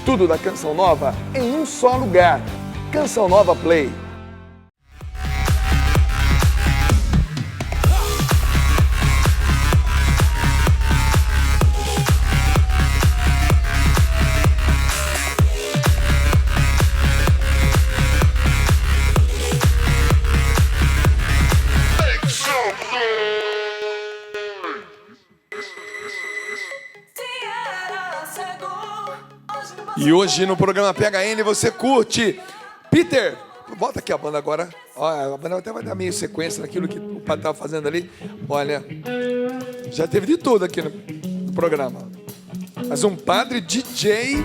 Tudo da Canção Nova em um só lugar. Canção Nova Play. E hoje no programa PHN você curte Peter. Bota aqui a banda agora. Olha, a banda até vai dar meio sequência naquilo que o padre estava fazendo ali. Olha, já teve de tudo aqui no programa. Mas um padre DJ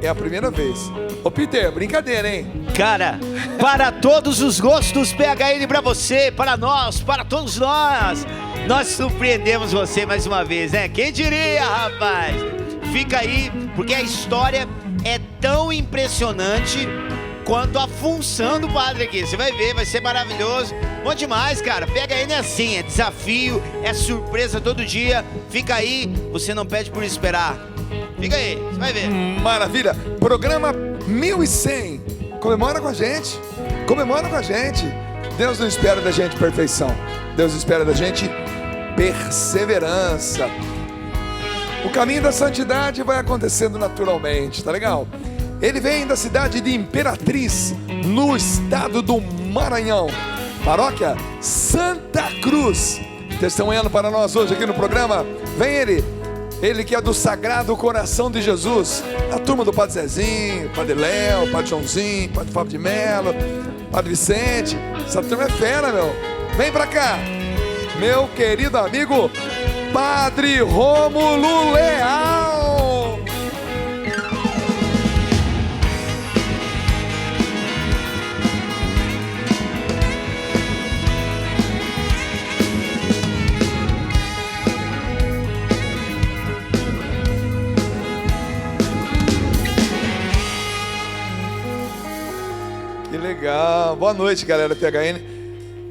é a primeira vez. Ô Peter, brincadeira, hein? Cara, para todos os gostos, PHN para você, para nós, para todos nós. Nós surpreendemos você mais uma vez, né? Quem diria, rapaz? Fica aí, porque a história é tão impressionante quanto a função do padre aqui. Você vai ver, vai ser maravilhoso. Bom demais, cara. PHN é assim, é desafio, é surpresa todo dia. Fica aí, você não pede por esperar. Fica aí, você vai ver. Maravilha. Programa 1100. Comemora com a gente. Comemora com a gente. Deus não espera da gente perfeição. Deus espera da gente perseverança. O caminho da santidade vai acontecendo naturalmente, tá legal? Ele vem da cidade de Imperatriz, no estado do Maranhão. Paróquia Santa Cruz. Testemunhando para nós hoje aqui no programa, vem ele que é do Sagrado Coração de Jesus. A turma do Padre Zezinho, Padre Léo, Padre Joãozinho, Padre Fábio de Mello, Padre Vicente. Essa turma é fera, meu. Vem pra cá, meu querido amigo Padre Rômulo Leal. Que legal. Boa noite, galera PHN.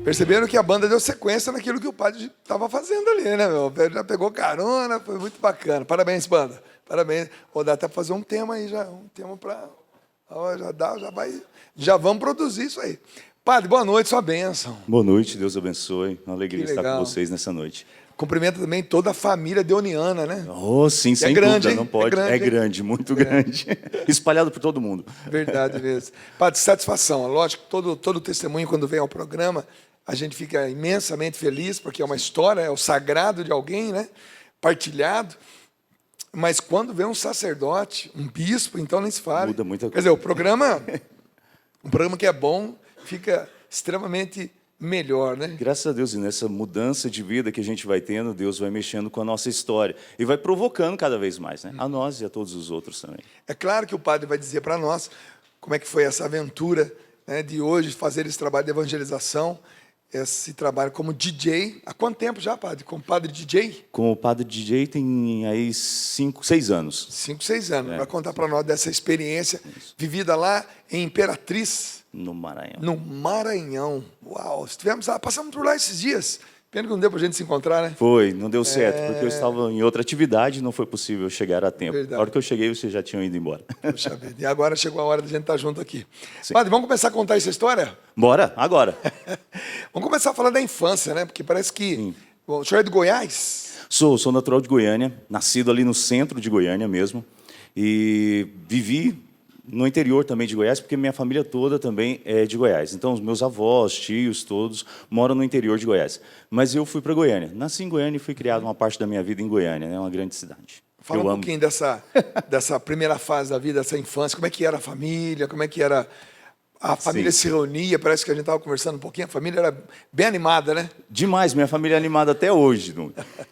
Perceberam que a banda deu sequência naquilo que o padre estava fazendo ali, né, meu? Já pegou carona, foi muito bacana. Parabéns, banda. Parabéns. Ou dá até para fazer um tema aí já, um tema para... Já vamos produzir isso aí. Padre, boa noite, sua bênção. Boa noite, Deus abençoe. Uma alegria estar com vocês nessa noite. Cumprimento também toda a família deoniana, né? Oh, sim, sem grande, dúvida, não pode. É grande, muito grande. Espalhado por todo mundo. Verdade mesmo. Padre, satisfação. Lógico, todo testemunho quando vem ao programa, a gente fica imensamente feliz, porque é uma história, é o sagrado de alguém, né? Partilhado. Mas quando vem um sacerdote, um bispo, então nem se fala. Muda muita coisa. Quer dizer, um programa que é bom, fica extremamente melhor, né? Graças a Deus, e nessa mudança de vida que a gente vai tendo, Deus vai mexendo com a nossa história e vai provocando cada vez mais, né? A nós e a todos os outros também. É claro que o padre vai dizer para nós como é que foi essa aventura, né, de hoje fazer esse trabalho de evangelização, esse trabalho como DJ. Há quanto tempo já, padre? Como padre DJ? Como padre DJ tem aí 5, 6 anos. 5, 6 anos. Vai contar para nós dessa experiência vivida lá em Imperatriz. No Maranhão. No Maranhão. Uau, estivemos lá, passamos por lá esses dias. Pena que não deu para a gente se encontrar, né? Foi, não deu certo, porque eu estava em outra atividade e não foi possível chegar a tempo. Verdade. A hora que eu cheguei, vocês já tinham ido embora. Puxa vida. E agora chegou a hora da gente estar junto aqui. Sim. Padre, vamos começar a contar essa história? Bora, agora. Vamos começar a falar da infância, né? Porque parece que... Sim. Bom, o senhor é de Goiás? Sou natural de Goiânia, nascido ali no centro de Goiânia mesmo. E vivi no interior também de Goiás, porque minha família toda também é de Goiás. Então, os meus avós, tios, todos moram no interior de Goiás. Mas eu fui para Goiânia. Nasci em Goiânia e fui criado uma parte da minha vida em Goiânia, né? Uma grande cidade. Fala um pouquinho dessa primeira fase da vida, dessa infância. Como é que era a família? Como é que era... A família se reunia, parece que a gente estava conversando um pouquinho, a família era bem animada, né? Demais, minha família é animada até hoje,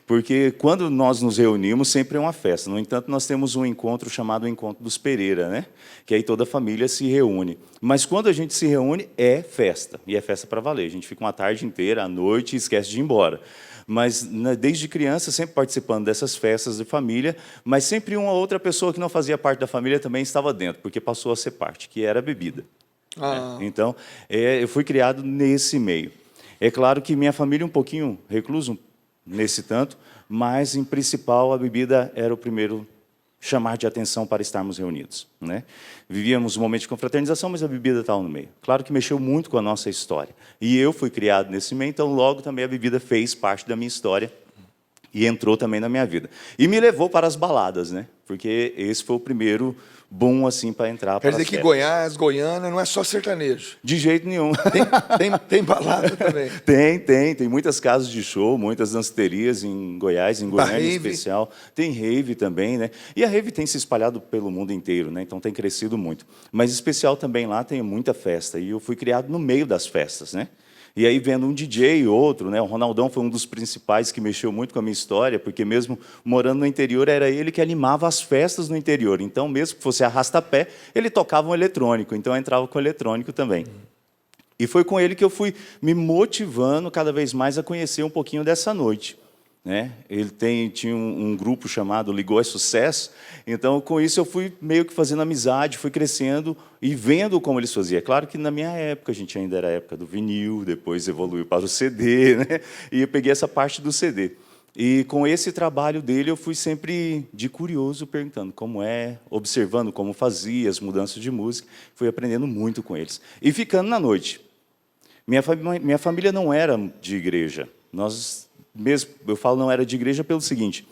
porque quando nós nos reunimos, sempre é uma festa. No entanto, nós temos um encontro chamado Encontro dos Pereira, né? Que aí toda a família se reúne. Mas quando a gente se reúne, é festa, e é festa para valer. A gente fica uma tarde inteira, à noite, e esquece de ir embora. Mas desde criança, sempre participando dessas festas de família, mas sempre uma outra pessoa que não fazia parte da família também estava dentro, porque passou a ser parte, que era a bebida. Então, eu fui criado nesse meio. É claro que minha família um pouquinho recluso nesse tanto, mas, em principal, a bebida era o primeiro chamar de atenção para estarmos reunidos, né? Vivíamos um momento de confraternização, mas a bebida estava no meio. Claro que mexeu muito com a nossa história. E eu fui criado nesse meio, então logo também a bebida fez parte da minha história e entrou também na minha vida. E me levou para as baladas, né? Porque esse foi o primeiro boom assim para entrar para Quer dizer que Goiás, Goiânia, não é só sertanejo. De jeito nenhum. Tem balada também. Tem muitas casas de show, muitas danceterias em Goiás, em Goiânia em especial. Tem rave também, né? E a rave tem se espalhado pelo mundo inteiro, né? Então tem crescido muito. Mas em especial também lá tem muita festa. E eu fui criado no meio das festas, né? E aí vendo um DJ e outro, né? O Ronaldão foi um dos principais que mexeu muito com a minha história, porque mesmo morando no interior, era ele que animava as festas no interior. Então, mesmo que fosse arrasta-pé, ele tocava um eletrônico, então eu entrava com o eletrônico também. E foi com ele que eu fui me motivando cada vez mais a conhecer um pouquinho dessa noite, né? Ele tinha um grupo chamado Ligou é Sucesso, então com isso eu fui meio que fazendo amizade, fui crescendo e vendo como eles faziam. É claro que na minha época, a gente ainda era a época do vinil, depois evoluiu para o CD, né? E eu peguei essa parte do CD. E com esse trabalho dele eu fui sempre de curioso perguntando como é, observando como fazia, as mudanças de música, fui aprendendo muito com eles. E ficando na noite. Minha família não era de igreja, mesmo, eu falo não era de igreja pelo seguinte,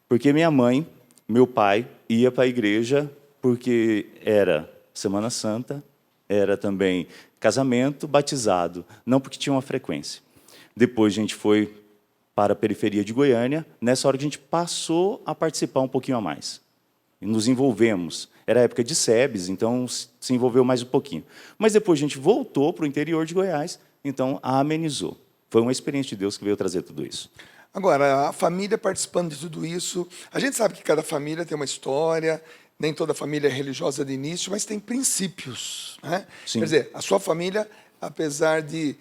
porque minha mãe, meu pai, ia para a igreja porque era Semana Santa, era também casamento, batizado, não porque tinha uma frequência. Depois a gente foi para a periferia de Goiânia, nessa hora que a gente passou a participar um pouquinho a mais. E nos envolvemos. Era a época de SEBS, então se envolveu mais um pouquinho. Mas depois a gente voltou para o interior de Goiás, então amenizou. Foi uma experiência de Deus que veio trazer tudo isso. Agora, a família participando de tudo isso, a gente sabe que cada família tem uma história, nem toda família é religiosa de início, mas tem princípios, né? Sim. Quer dizer, a sua família, apesar de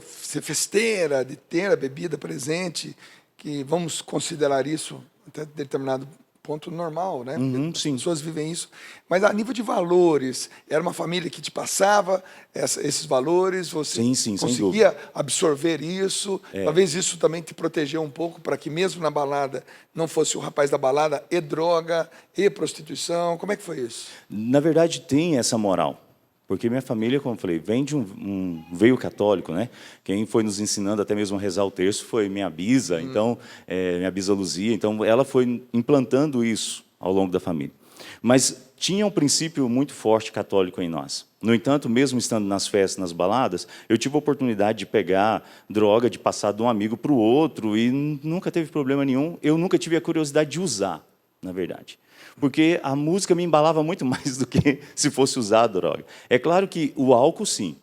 ser festeira, de ter a bebida presente, que vamos considerar isso até determinado ponto normal, né? As sim. pessoas vivem isso. Mas a nível de valores, era uma família que te passava esses valores, você Sim, sem conseguia absorver isso, talvez isso também te protegeu um pouco para que mesmo na balada não fosse o rapaz da balada e droga, e prostituição. Como é que foi isso? Na verdade, tem essa moral. Porque minha família, como eu falei, vem de um veio católico, né? Quem foi nos ensinando até mesmo a rezar o terço foi minha bisa, então, minha bisa Luzia. Então, ela foi implantando isso ao longo da família. Mas tinha um princípio muito forte católico em nós. No entanto, mesmo estando nas festas, nas baladas, eu tive a oportunidade de pegar droga, de passar de um amigo para o outro, e nunca teve problema nenhum. Eu nunca tive a curiosidade de usar, na verdade. Porque a música me embalava muito mais do que se fosse usar a droga. É claro que o álcool, sim,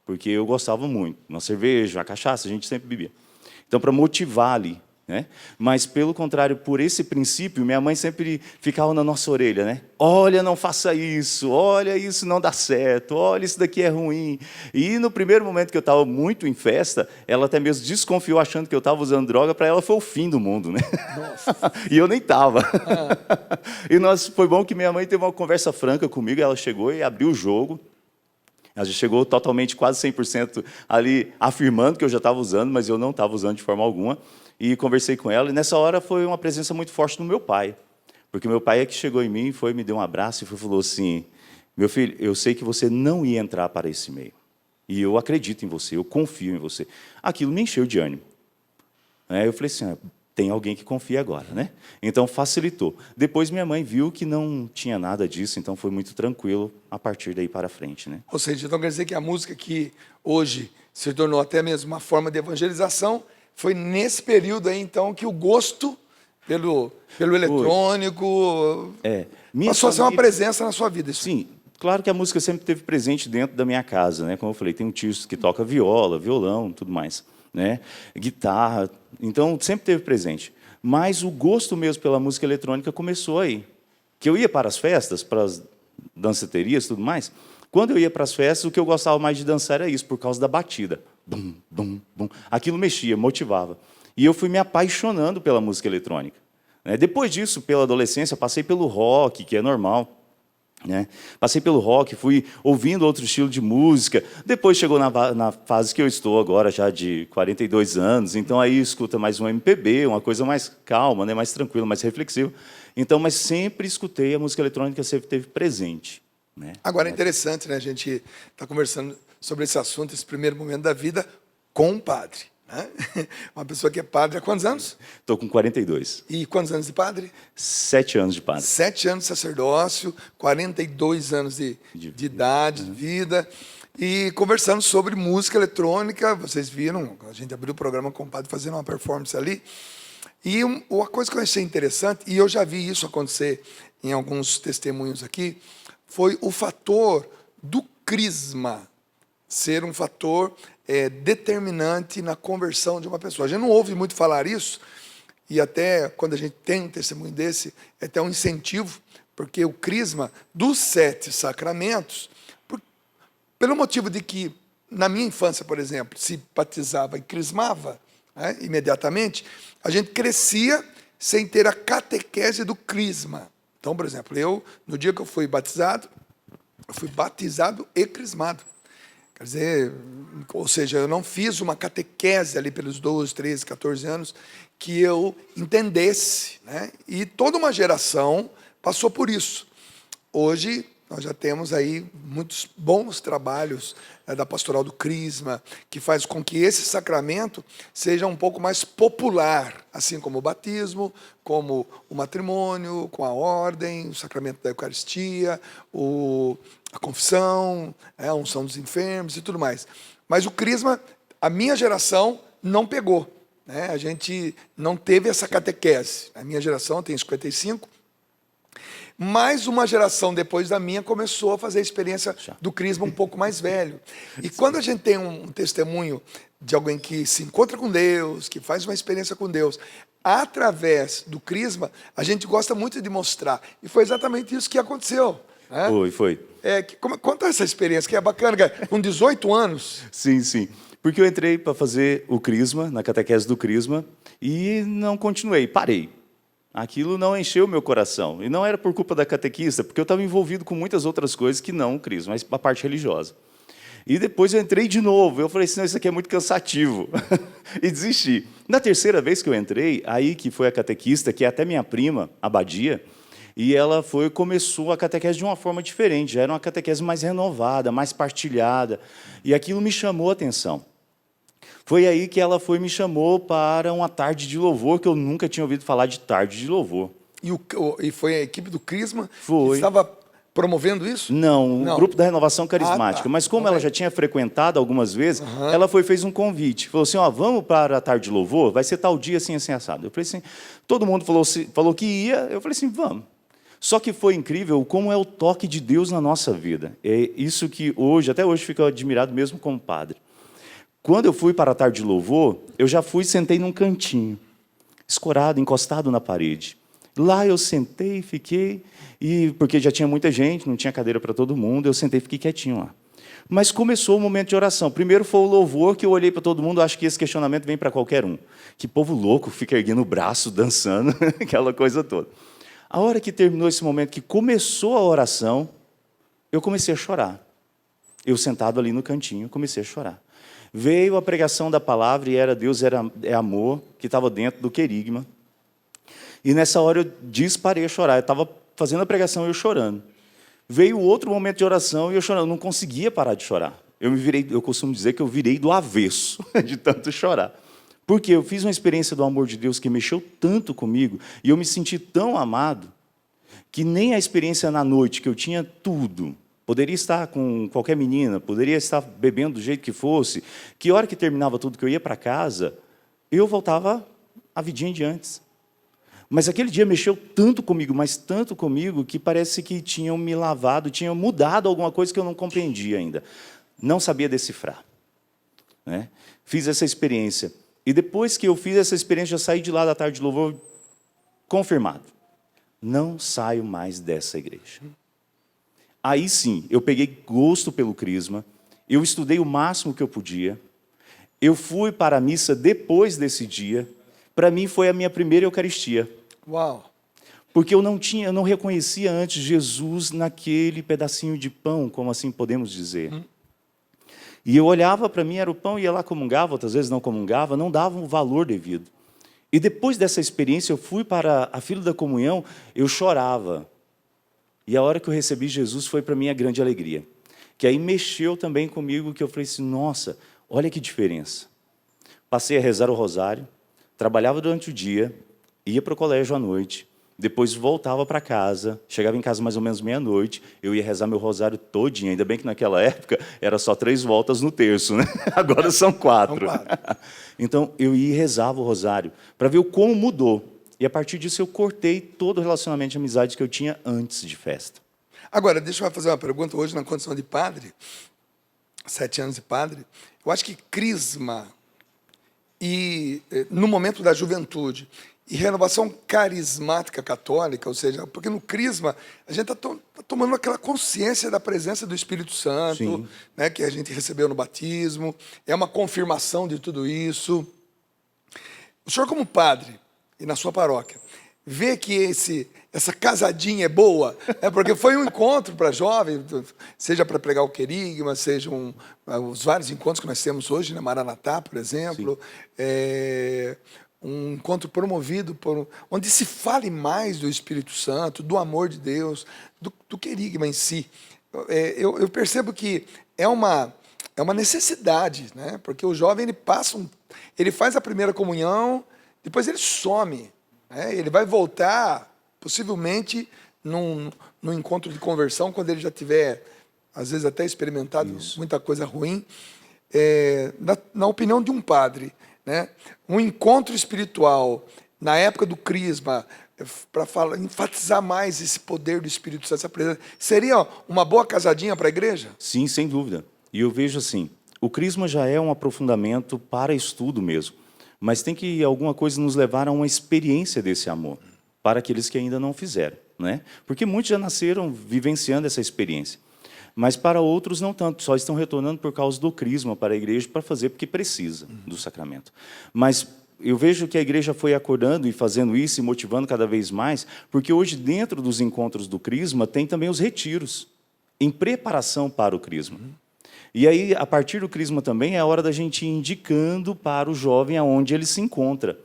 porque eu gostava muito. Uma cerveja, a cachaça, a gente sempre bebia. Então, para motivar ali, né? Mas, pelo contrário, por esse princípio, minha mãe sempre ficava na nossa orelha, né? Olha, não faça isso, olha, isso não dá certo, olha, isso daqui é ruim. E no primeiro momento que eu estava muito em festa, ela até mesmo desconfiou, achando que eu estava usando droga, para ela foi o fim do mundo, né? Nossa. E eu nem estava. E foi bom que minha mãe teve uma conversa franca comigo, ela chegou e abriu o jogo. Ela já chegou totalmente, quase 100% ali, afirmando que eu já estava usando, mas eu não estava usando de forma alguma. E conversei com ela, e nessa hora foi uma presença muito forte do meu pai. Porque meu pai é que chegou em mim, me deu um abraço e falou assim, meu filho, eu sei que você não ia entrar para esse meio. E eu acredito em você, eu confio em você. Aquilo me encheu de ânimo. Eu falei assim, tem alguém que confia agora, né? Então facilitou. Depois minha mãe viu que não tinha nada disso, então foi muito tranquilo a partir daí para frente, né? Ou seja, então quer dizer que a música que hoje se tornou até mesmo uma forma de evangelização, foi nesse período aí, então, que o gosto pelo eletrônico passou a ser uma presença na sua vida. Sim, claro que a música sempre esteve presente dentro da minha casa, né? Como eu falei, tem um tio que toca viola, violão, tudo mais, né? Guitarra, então sempre esteve presente. Mas o gosto mesmo pela música eletrônica começou aí. Que eu ia para as festas, para as danceterias e tudo mais, quando eu ia para as festas, o que eu gostava mais de dançar era isso, por causa da batida. Bum, bum, bum. Aquilo mexia, motivava. E eu fui me apaixonando pela música eletrônica. Depois disso, pela adolescência, passei pelo rock, que é normal. né? Passei pelo rock, fui ouvindo outro estilo de música. Depois chegou na fase que eu estou agora, já de 42 anos. Então aí escuta mais um MPB, uma coisa mais calma, né? Mais tranquila, mais reflexiva. Então, mas sempre escutei a música eletrônica, sempre teve presente, né? Agora é interessante, né? A gente está conversando sobre esse assunto, esse primeiro momento da vida, com um padre, né? Uma pessoa que é padre há quantos anos? Estou com 42. E quantos anos de padre? 7 anos de padre. 7 anos de sacerdócio, 42 anos de idade, de vida. E conversando sobre música eletrônica, vocês viram, a gente abriu o programa com o padre fazendo uma performance ali. E uma coisa que eu achei interessante, e eu já vi isso acontecer em alguns testemunhos aqui, foi o fator do crisma ser um fator determinante na conversão de uma pessoa. A gente não ouve muito falar isso, e até quando a gente tem um testemunho desse, é até um incentivo, porque o crisma dos 7 sacramentos, pelo motivo de que, na minha infância, por exemplo, se batizava e crismava, né, imediatamente, a gente crescia sem ter a catequese do crisma. Então, por exemplo, no dia que eu fui batizado e crismado. Quer dizer, ou seja, eu não fiz uma catequese ali pelos 12, 13, 14 anos que eu entendesse, né? E toda uma geração passou por isso. Hoje, nós já temos aí muitos bons trabalhos da Pastoral do Crisma, que faz com que esse sacramento seja um pouco mais popular, assim como o batismo, como o matrimônio, com a ordem, o sacramento da Eucaristia, a confissão, a unção dos enfermos e tudo mais. Mas o Crisma, a minha geração não pegou, né? A gente não teve essa catequese. A minha geração tem 55, mais uma geração depois da minha começou a fazer a experiência do crisma um pouco mais velho. E quando a gente tem um testemunho de alguém que se encontra com Deus, que faz uma experiência com Deus, através do crisma, a gente gosta muito de mostrar. E foi exatamente isso que aconteceu, né? Foi. Conta essa experiência, que é bacana, cara. Com 18 anos. Sim. Porque eu entrei para fazer o crisma, na catequese do crisma, e não continuei, parei. Aquilo não encheu o meu coração. E não era por culpa da catequista, porque eu estava envolvido com muitas outras coisas que não o crisma, mas a parte religiosa. E depois eu entrei de novo. Eu falei assim, não, isso aqui é muito cansativo. E desisti. Na terceira vez que eu entrei, aí que foi a catequista, que é até minha prima, a Badia, e ela começou a catequese de uma forma diferente. Já era uma catequese mais renovada, mais partilhada. E aquilo me chamou a atenção. Foi aí que ela me chamou para uma tarde de louvor, que eu nunca tinha ouvido falar de tarde de louvor. E foi a equipe do Crisma que estava promovendo isso? Não, o grupo da Renovação Carismática. Tá. Mas como ela já tinha frequentado algumas vezes, ela fez um convite. Falou assim, vamos para a tarde de louvor? Vai ser tal dia, assim, assado. Eu falei assim, todo mundo falou que ia. Eu falei assim, vamos. Só que foi incrível como é o toque de Deus na nossa vida. É isso que até hoje, fico admirado mesmo como padre. Quando eu fui para a tarde de louvor, eu já sentei num cantinho, escorado, encostado na parede. Lá eu sentei, fiquei, porque já tinha muita gente, não tinha cadeira para todo mundo, eu sentei e fiquei quietinho lá. Mas começou o momento de oração. Primeiro foi o louvor, que eu olhei para todo mundo, acho que esse questionamento vem para qualquer um. Que povo louco, fica erguendo o braço, dançando, aquela coisa toda. A hora que terminou esse momento, que começou a oração, eu comecei a chorar. Eu sentado ali no cantinho, comecei a chorar. Veio a pregação da palavra e era Deus é amor, que estava dentro do querigma. E nessa hora eu disparei a chorar. Eu estava fazendo a pregação e eu chorando. Veio outro momento de oração e eu chorando. Eu não conseguia parar de chorar. Eu costumo dizer que eu virei do avesso de tanto chorar. Porque eu fiz uma experiência do amor de Deus que mexeu tanto comigo e eu me senti tão amado que nem a experiência na noite, que eu tinha tudo, poderia estar com qualquer menina, poderia estar bebendo do jeito que fosse, que hora que terminava tudo, que eu ia para casa, eu voltava à vidinha de antes. Mas aquele dia mexeu tanto comigo, mas tanto comigo, que parece que tinham me lavado, tinham mudado alguma coisa que eu não compreendia ainda. Não sabia decifrar, né? Fiz essa experiência. E depois que eu fiz essa experiência, eu saí de lá da tarde de louvor confirmado. Não saio mais dessa igreja. Aí sim, eu peguei gosto pelo crisma, eu estudei o máximo que eu podia, eu fui para a missa depois desse dia, para mim foi a minha primeira Eucaristia. Uau! Porque eu não reconhecia antes Jesus naquele pedacinho de pão, como assim podemos dizer. E eu olhava para mim, era o pão, ia lá, comungava, outras vezes não comungava, não dava o valor devido. E depois dessa experiência, eu fui para a fila da comunhão, eu chorava. E a hora que eu recebi Jesus foi para mim a grande alegria. Que aí mexeu também comigo, que eu falei assim, nossa, olha que diferença. Passei a rezar o rosário, trabalhava durante o dia, ia para o colégio à noite, depois voltava para casa, chegava em casa mais ou menos meia-noite, eu ia rezar meu rosário todinho, ainda bem que naquela época era só 3 voltas no terço, né? Agora são 4. Então eu ia e rezava o rosário, para ver como mudou. E a partir disso eu cortei todo o relacionamento de amizade que eu tinha antes de festa. Agora, deixa eu fazer uma pergunta. Hoje, na condição de padre, 7 anos de padre, eu acho que crisma e, no momento da juventude, e renovação carismática católica, ou seja, porque no crisma a gente está tomando aquela consciência da presença do Espírito Santo, né, que a gente recebeu no batismo, é uma confirmação de tudo isso. O senhor, como padre, e na sua paróquia, vê que essa casadinha é boa, porque foi um encontro para jovem, seja para pregar o querigma, sejam os vários encontros que nós temos hoje, na Maranatá, por exemplo, um encontro promovido, onde se fale mais do Espírito Santo, do amor de Deus, do querigma em si. Eu percebo que é uma necessidade, né? Porque o jovem ele faz a primeira comunhão, depois ele some, né? Ele vai voltar, possivelmente, num encontro de conversão, quando ele já tiver, às vezes, até experimentado muita coisa ruim. Na opinião de um padre, né? Um encontro espiritual na época do crisma, para enfatizar mais esse poder do Espírito Santo, essa presença, seria uma boa casadinha para a igreja? Sim, sem dúvida. E eu vejo assim, o crisma já é um aprofundamento para estudo mesmo, mas tem que alguma coisa nos levar a uma experiência desse amor, para aqueles que ainda não fizeram, né? Porque muitos já nasceram vivenciando essa experiência. Mas para outros não tanto, só estão retornando por causa do crisma para a igreja, para fazer porque precisa do sacramento. Mas eu vejo que a igreja foi acordando e fazendo isso e motivando cada vez mais, porque hoje dentro dos encontros do crisma tem também os retiros, em preparação para o crisma. E aí, a partir do crisma também, é a hora da gente ir indicando para o jovem aonde ele se encontra.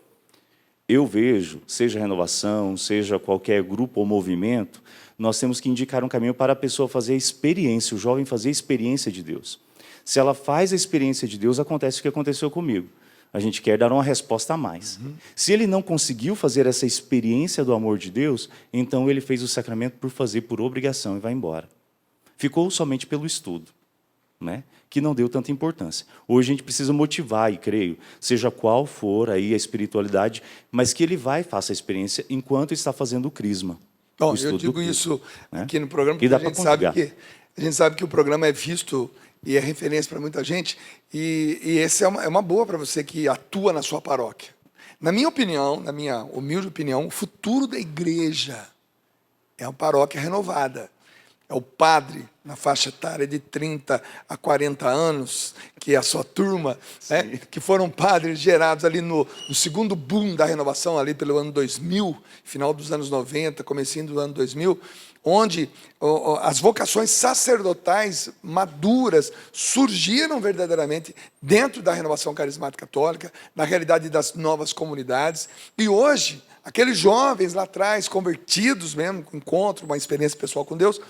Eu vejo, seja renovação, seja qualquer grupo ou movimento, nós temos que indicar um caminho para a pessoa fazer a experiência, o jovem fazer a experiência de Deus. Se ela faz a experiência de Deus, acontece o que aconteceu comigo. A gente quer dar uma resposta a mais. Se ele não conseguiu fazer essa experiência do amor de Deus, então ele fez o sacramento por fazer, por obrigação, e vai embora. Ficou somente pelo estudo, né? Que não deu tanta importância. Hoje a gente precisa motivar, e creio, seja qual for aí a espiritualidade, mas que ele vai e faça a experiência enquanto está fazendo o crisma. Bom, eu digo isso aqui no programa, porque a gente sabe que o programa é visto e é referência para muita gente, e essa é uma boa para você que atua na sua paróquia. Na minha opinião, na minha humilde opinião, o futuro da igreja é uma paróquia renovada. É o padre, na faixa etária de 30 a 40 anos, que é a sua turma, né, que foram padres gerados ali no segundo boom da renovação, ali pelo ano 2000, final dos anos 90, comecinho do ano 2000, onde as vocações sacerdotais maduras surgiram verdadeiramente dentro da renovação carismática católica, na realidade das novas comunidades. E hoje, aqueles jovens lá atrás, convertidos mesmo, com encontro, uma experiência pessoal com Deus,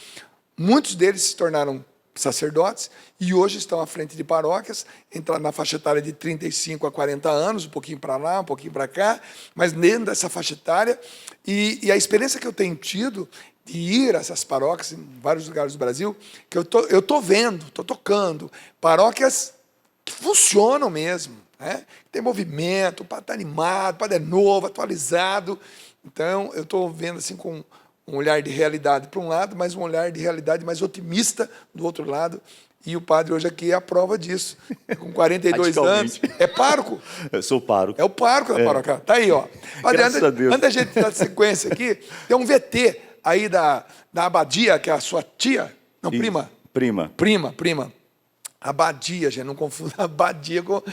muitos deles se tornaram sacerdotes e hoje estão à frente de paróquias, entraram na faixa etária de 35 a 40 anos, um pouquinho para lá, um pouquinho para cá, mas dentro dessa faixa etária. E a experiência que eu tenho tido de ir a essas paróquias em vários lugares do Brasil, que eu tô vendo, estou tocando, paróquias que funcionam mesmo, né? Tem movimento, o padre está animado, o padre é novo, atualizado. Então, eu estou vendo assim com um olhar de realidade para um lado, mas um olhar de realidade mais otimista do outro lado. E o padre hoje aqui é a prova disso. Com 42 anos. É pároco? Eu sou pároco. É o pároco da paróquia. Está aí, ó. Padre, antes da gente dar sequência aqui, tem um VT aí da Abadia, que é a sua tia. Não, prima. Prima. Prima. Abadia, gente, não confunda abadia com...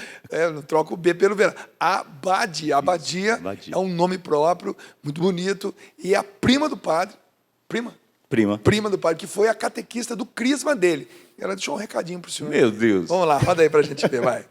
não troca o B pelo verão. Abadia. Abadia é um nome próprio, muito bonito, e é a prima do padre. Prima do padre, que foi a catequista do crisma dele. Ela deixou um recadinho pro senhor. Meu Deus. Vamos lá, roda aí pra gente ver, vai.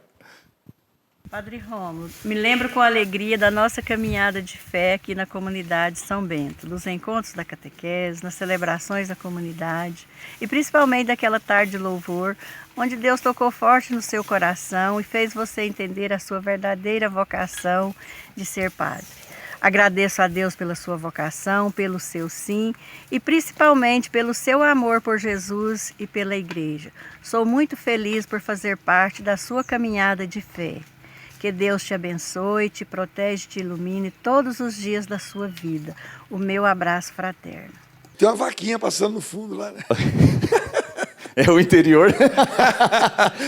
Padre Rômulo, me lembro com alegria da nossa caminhada de fé aqui na comunidade São Bento, dos encontros da catequese, nas celebrações da comunidade e principalmente daquela tarde de louvor, onde Deus tocou forte no seu coração e fez você entender a sua verdadeira vocação de ser padre. Agradeço a Deus pela sua vocação, pelo seu sim e principalmente pelo seu amor por Jesus e pela igreja. Sou muito feliz por fazer parte da sua caminhada de fé. Que Deus te abençoe, te protege, te ilumine todos os dias da sua vida. O meu abraço fraterno. Tem uma vaquinha passando no fundo lá, né? É o interior.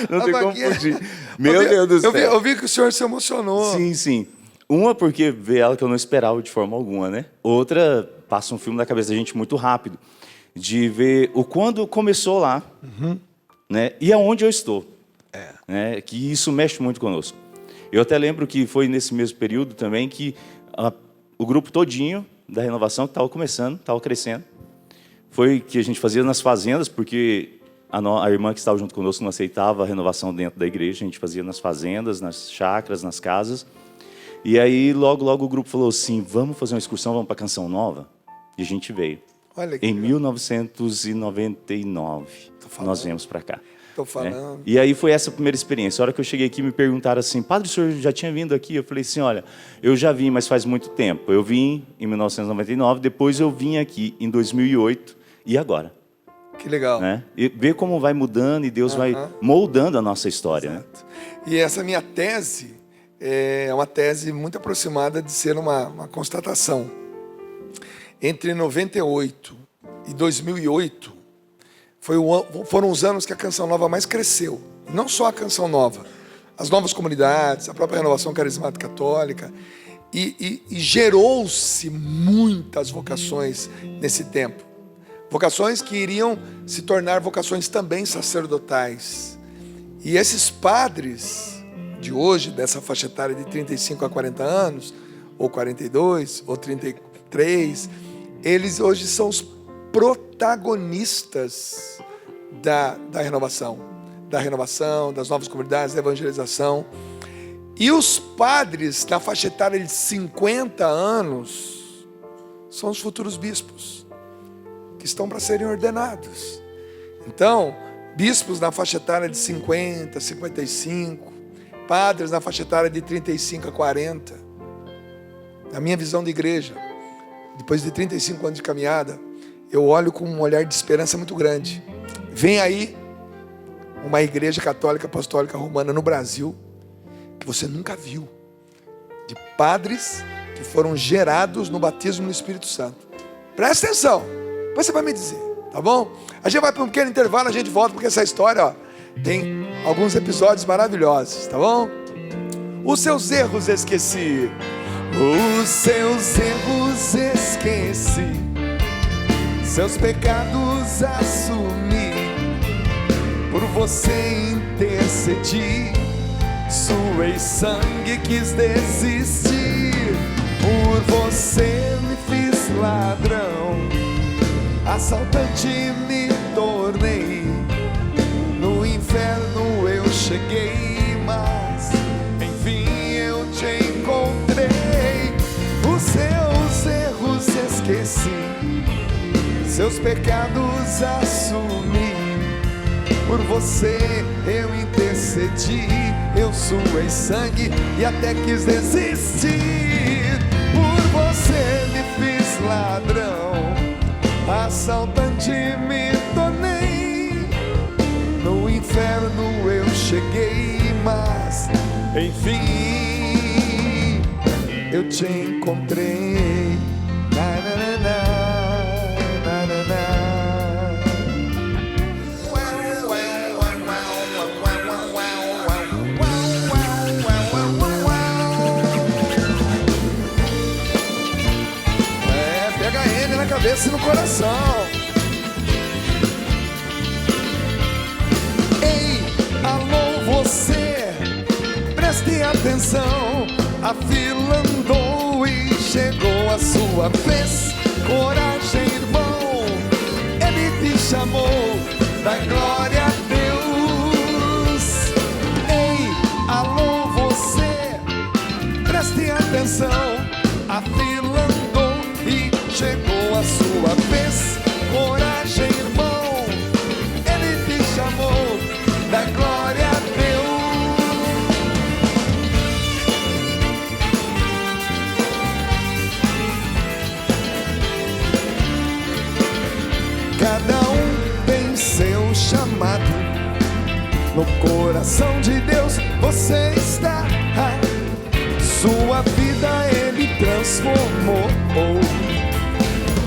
Não tem como fugir. Meu Deus do céu. Eu vi que o senhor se emocionou. Sim. Uma, porque ver ela que eu não esperava de forma alguma, né? Outra, passa um filme na cabeça da gente muito rápido. De ver o quando começou lá, né? E aonde eu estou. Né? Que isso mexe muito conosco. Eu até lembro que foi nesse mesmo período também que o grupo todinho da renovação que estava começando, estava crescendo, foi que a gente fazia nas fazendas, porque a irmã que estava junto conosco não aceitava a renovação dentro da igreja, a gente fazia nas fazendas, nas chácaras, nas casas. E aí, logo o grupo falou assim, vamos fazer uma excursão, vamos para Canção Nova? E a gente veio. Olha que em legal. 1999, nós viemos para cá. Tô falando. E aí foi essa a primeira experiência. A hora que eu cheguei aqui, me perguntaram assim, padre, o senhor já tinha vindo aqui? Eu falei assim, olha, eu já vim, mas faz muito tempo. Eu vim em 1999, depois eu vim aqui em 2008 e agora. Que legal. Né? E ver como vai mudando e Deus vai moldando a nossa história. Né? E essa minha tese é uma tese muito aproximada de ser uma constatação. Entre 98 e 2008, foram os anos que a Canção Nova mais cresceu. Não só a Canção Nova, as novas comunidades, a própria Renovação Carismática Católica. E gerou-se muitas vocações nesse tempo. Vocações que iriam se tornar vocações também sacerdotais. E esses padres de hoje, dessa faixa etária de 35 a 40 anos, ou 42, ou 33, eles hoje são os protagonistas da renovação, das novas comunidades, da evangelização. E os padres na faixa etária de 50 anos são os futuros bispos, que estão para serem ordenados. Então, bispos na faixa etária de 50, 55, padres na faixa etária de 35 a 40. Na minha visão de igreja, depois de 35 anos de caminhada, eu olho com um olhar de esperança muito grande. Vem aí uma igreja católica apostólica romana no Brasil que você nunca viu, de padres que foram gerados no batismo no Espírito Santo. Presta atenção, depois você vai me dizer, tá bom? A gente vai para um pequeno intervalo, a gente volta, porque essa história tem alguns episódios maravilhosos, tá bom? Os seus erros esqueci. Os seus erros esqueci, seus pecados assumi, por você intercedi, suei sangue, quis desistir, por você me fiz ladrão, assaltante me tornei, no inferno eu cheguei, mas enfim eu te encontrei. Os seus erros esqueci, seus pecados assumi, por você eu intercedi, eu suei sangue e até quis desistir. Por você me fiz ladrão, assaltante me tornei, no inferno eu cheguei, mas enfim eu te encontrei. Na, na, na, na, na, na. Pega ele na cabeça e no coração. Ei, atenção, a fila andou e chegou a sua vez. Coragem, irmão, ele te chamou, dá glória a Deus. Ei, alô você, preste atenção, a fila andou e chegou a sua vez. Coragem, irmão, ele te chamou, dá glória a Deus. Cada um tem seu chamado, no coração de Deus você está. Sua vida ele transformou.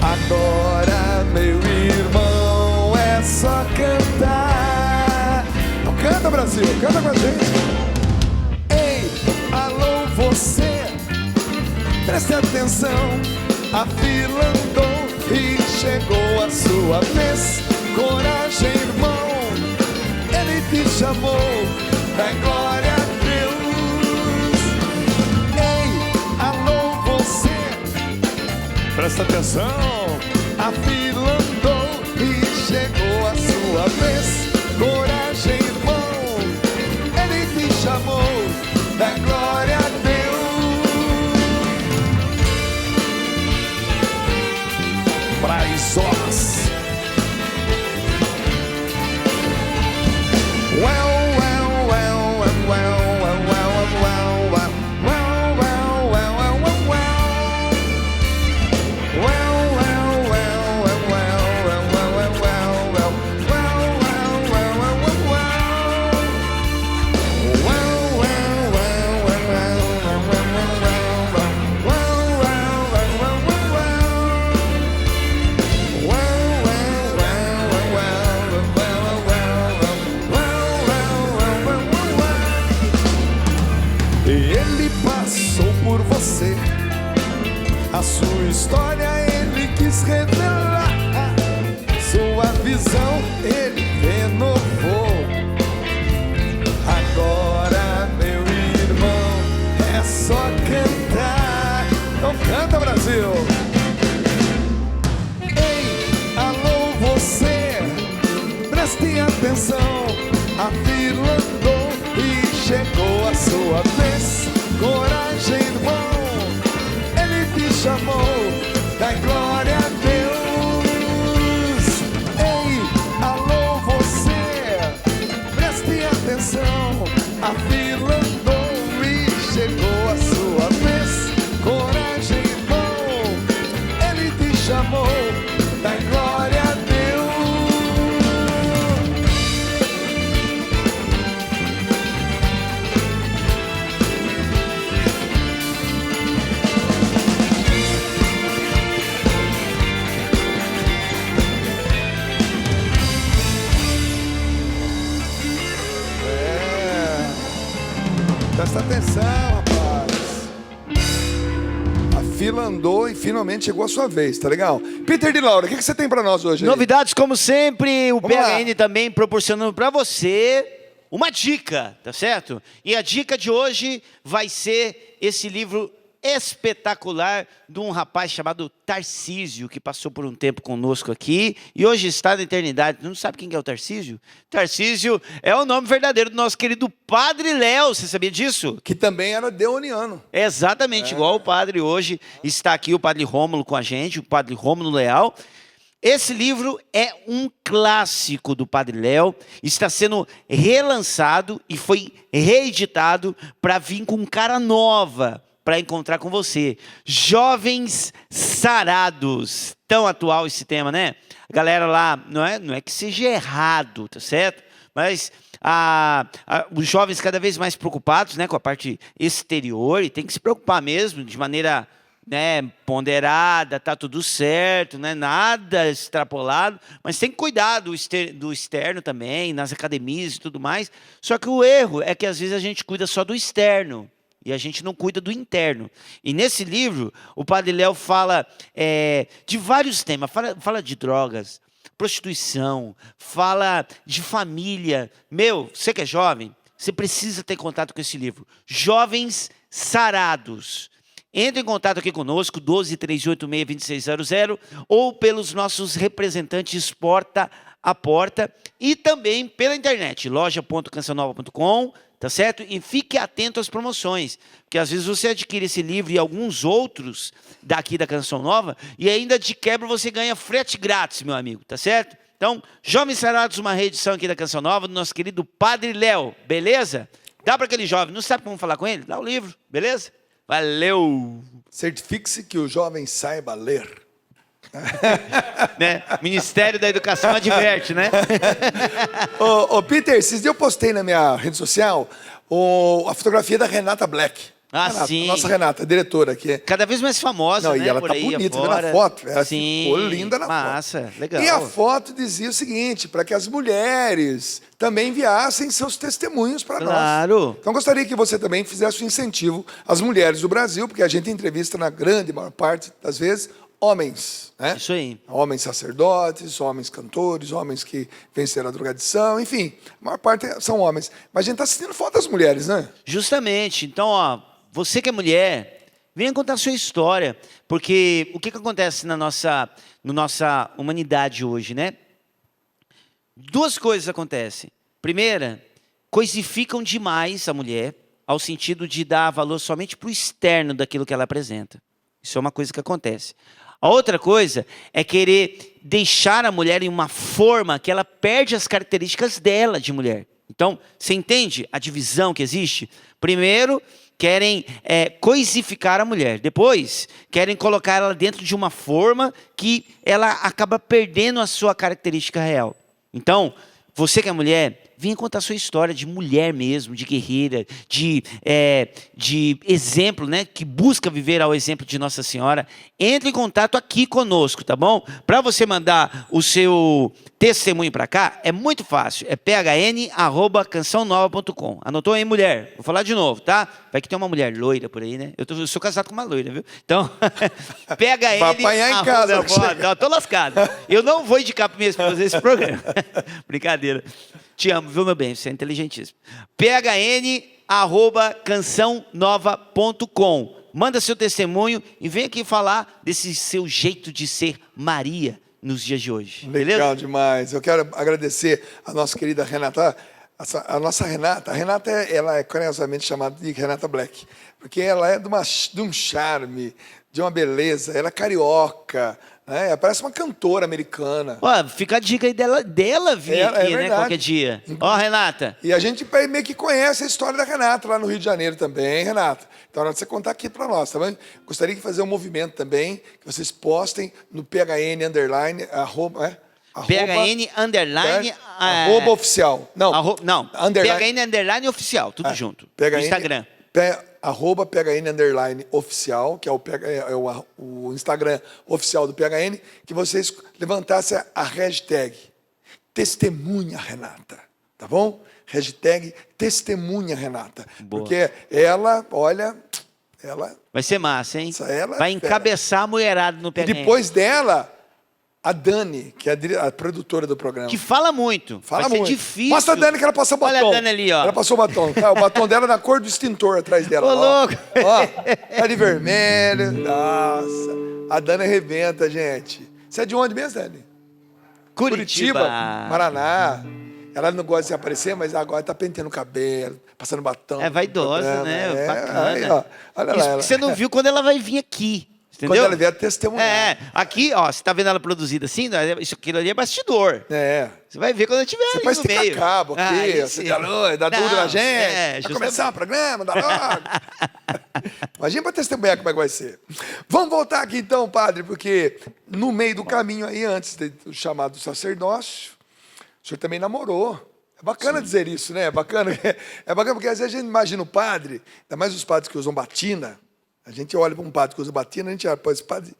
Agora, meu irmão, é só cantar. Então canta, Brasil, canta com a gente. Ei, alô você, preste atenção, a fila andou e chegou a sua vez. Coragem, irmão, ele te chamou, dá glória a Deus. Ei, alô você, presta atenção, a fila andou e chegou a sua vez. Coragem, irmão, ele te chamou, dá glória a Deus. Braizós. Ele passou por você, a sua história ele quis revelar, sua visão ele renovou. Agora, meu irmão, é só cantar. Então canta, Brasil. Ei, alô você, preste atenção, a fila andou e chegou a sua vez. Coragem, irmão, ele te chamou, dá glória a Deus. Ei, alô você, preste atenção, a fila andou e chegou a sua vez. Coragem, irmão, ele te chamou, dá glória a Deus. Presta atenção, rapaz. A fila andou e finalmente chegou a sua vez, tá legal? Peter de Laura, o que você tem pra nós hoje aí? Novidades, como sempre, o Vamos lá. PHN também proporcionando pra você uma dica, tá certo? E a dica de hoje vai ser esse livro espetacular de um rapaz chamado Tarcísio, que passou por um tempo conosco aqui e hoje está na eternidade. Não sabe quem é o Tarcísio? Tarcísio é o nome verdadeiro do nosso querido Padre Léo, você sabia disso? Que também era deoniano. Exatamente, igual o padre hoje, está aqui o Padre Rômulo com a gente, o Padre Rômulo Leal. Esse livro é um clássico do Padre Léo, está sendo relançado e foi reeditado para vir com cara nova, para encontrar com você. Jovens Sarados. Tão atual esse tema, né? A galera lá, não é que seja errado, tá certo? Mas os jovens cada vez mais preocupados, né, com a parte exterior, e tem que se preocupar mesmo, de maneira, né, ponderada, tá tudo certo, né, nada extrapolado, mas tem que cuidar do externo também, nas academias e tudo mais. Só que o erro é que às vezes a gente cuida só do externo, e a gente não cuida do interno. E nesse livro, o Padre Léo fala de vários temas. Fala de drogas, prostituição, fala de família. Meu, você que é jovem, você precisa ter contato com esse livro. Jovens Sarados. Entre em contato aqui conosco, 12-3886-2600, ou pelos nossos representantes porta a porta, e também pela internet, loja.cancionova.com, tá certo? E fique atento às promoções, porque às vezes você adquire esse livro e alguns outros daqui da Canção Nova, e ainda de quebra você ganha frete grátis, meu amigo, tá certo? Então, Jovens Sarados, uma reedição aqui da Canção Nova, do nosso querido Padre Léo, beleza? Dá para aquele jovem, não sabe como falar com ele? Dá o livro, beleza? Valeu! Certifique-se que o jovem saiba ler. Né? Ministério da Educação adverte, né? Ô, Peter, esses dias eu postei na minha rede social a fotografia da Renata Black. Ah, Renata, sim. Nossa Renata, diretora aqui. Cada vez mais famosa, Não, né? e ela por tá aí bonita, vê afora. na foto. Ela Sim, ficou linda na massa, foto. legal. E a foto dizia o seguinte, para que as mulheres também enviassem seus testemunhos para Claro. nós. Então, gostaria que você também fizesse um incentivo às mulheres do Brasil, porque a gente entrevista, na grande maior parte das vezes, homens, né? Isso aí. Homens sacerdotes, homens cantores, homens que venceram a drogadição, enfim, a maior parte são homens. Mas a gente está assistindo foto das mulheres, né? Justamente. Então, ó, você que é mulher, venha contar a sua história. Porque o que acontece na nossa humanidade hoje, né? Duas coisas acontecem. Primeira, coisificam demais a mulher, ao sentido de dar valor somente para o externo daquilo que ela apresenta. Isso é uma coisa que acontece. A outra coisa é querer deixar a mulher em uma forma que ela perde as características dela de mulher. Então, você entende a divisão que existe? Primeiro, querem coisificar a mulher. Depois, querem colocar ela dentro de uma forma que ela acaba perdendo a sua característica real. Então, você que é mulher, venha contar a sua história de mulher mesmo, de guerreira, de exemplo, né? Que busca viver ao exemplo de Nossa Senhora. Entre em contato aqui conosco, tá bom? Para você mandar o seu testemunho para cá, é muito fácil. É phn@cançãonova.com. Anotou aí, mulher? Vou falar de novo, tá? Vai que tem uma mulher loira por aí, né? Eu sou casado com uma loira, viu? Então, phn... Vai apanhar em casa. Não, tô lascado. Eu não vou indicar para minha esposa esse programa. Brincadeira. Te amo, viu, meu bem? Você é inteligentíssimo. phn@cançãonova.com. Manda seu testemunho e vem aqui falar desse seu jeito de ser Maria nos dias de hoje. Legal Beleza? demais. Eu quero agradecer a nossa querida Renata. A nossa Renata. A Renata, ela é carinhosamente chamada de Renata Black. Porque ela é de um charme, de uma beleza. Ela é carioca. Ela parece uma cantora americana. Ó, fica a dica aí dela vir aqui, né? Qualquer dia. Ó, Renata. E a gente meio que conhece a história da Renata lá no Rio de Janeiro também, Renata. Então, na hora de você contar aqui para nós, tá bom? Gostaria de fazer um movimento também, que vocês postem no PHN _, arroba oficial. Não, PHN _oficial, tudo junto. PHN, no Instagram. Arroba PHN _oficial, que é o Instagram oficial do PHN, que vocês levantassem a hashtag Testemunha Renata, tá bom? Hashtag Testemunha Renata. Boa. Porque ela, olha, ela... Vai ser massa, hein? Ela vai encabeçar a mulherada no E PHN. depois dela, a Dani, que é a produtora do programa. Que fala muito. Fala vai muito. ser difícil. Mostra a Dani que ela passou o batom. Olha a Dani ali, ó. Ela passou o batom. Tá? O batom dela é na cor do extintor atrás dela. Ô, ó. louco. Ó, tá de vermelho. Nossa. A Dani arrebenta, gente. Você é de onde mesmo, Dani? Curitiba. Paraná. Ela não gosta de aparecer, mas agora tá penteando o cabelo, passando batom. É vaidosa, né? Bacana. Aí, ó. Olha Isso lá. que você não viu quando ela vai vir aqui. Entendeu? Quando ela vier testemunhar. Aqui, ó, você tá vendo ela produzida assim, isso aquilo ali é bastidor. Você vai ver quando eu estiver ali Você faz no esticar meio. cabo aqui, você dá duro na gente. Vai começar o programa, dá logo. Imagina para testemunhar como é que vai ser. Vamos voltar aqui então, padre, porque no meio do caminho aí, antes do chamado sacerdócio, o senhor também namorou. É bacana dizer isso, né? É bacana porque às vezes a gente imagina o padre, ainda mais os padres que usam batina. A gente olha para um padre que usa batina, a gente olha, pô, esse padre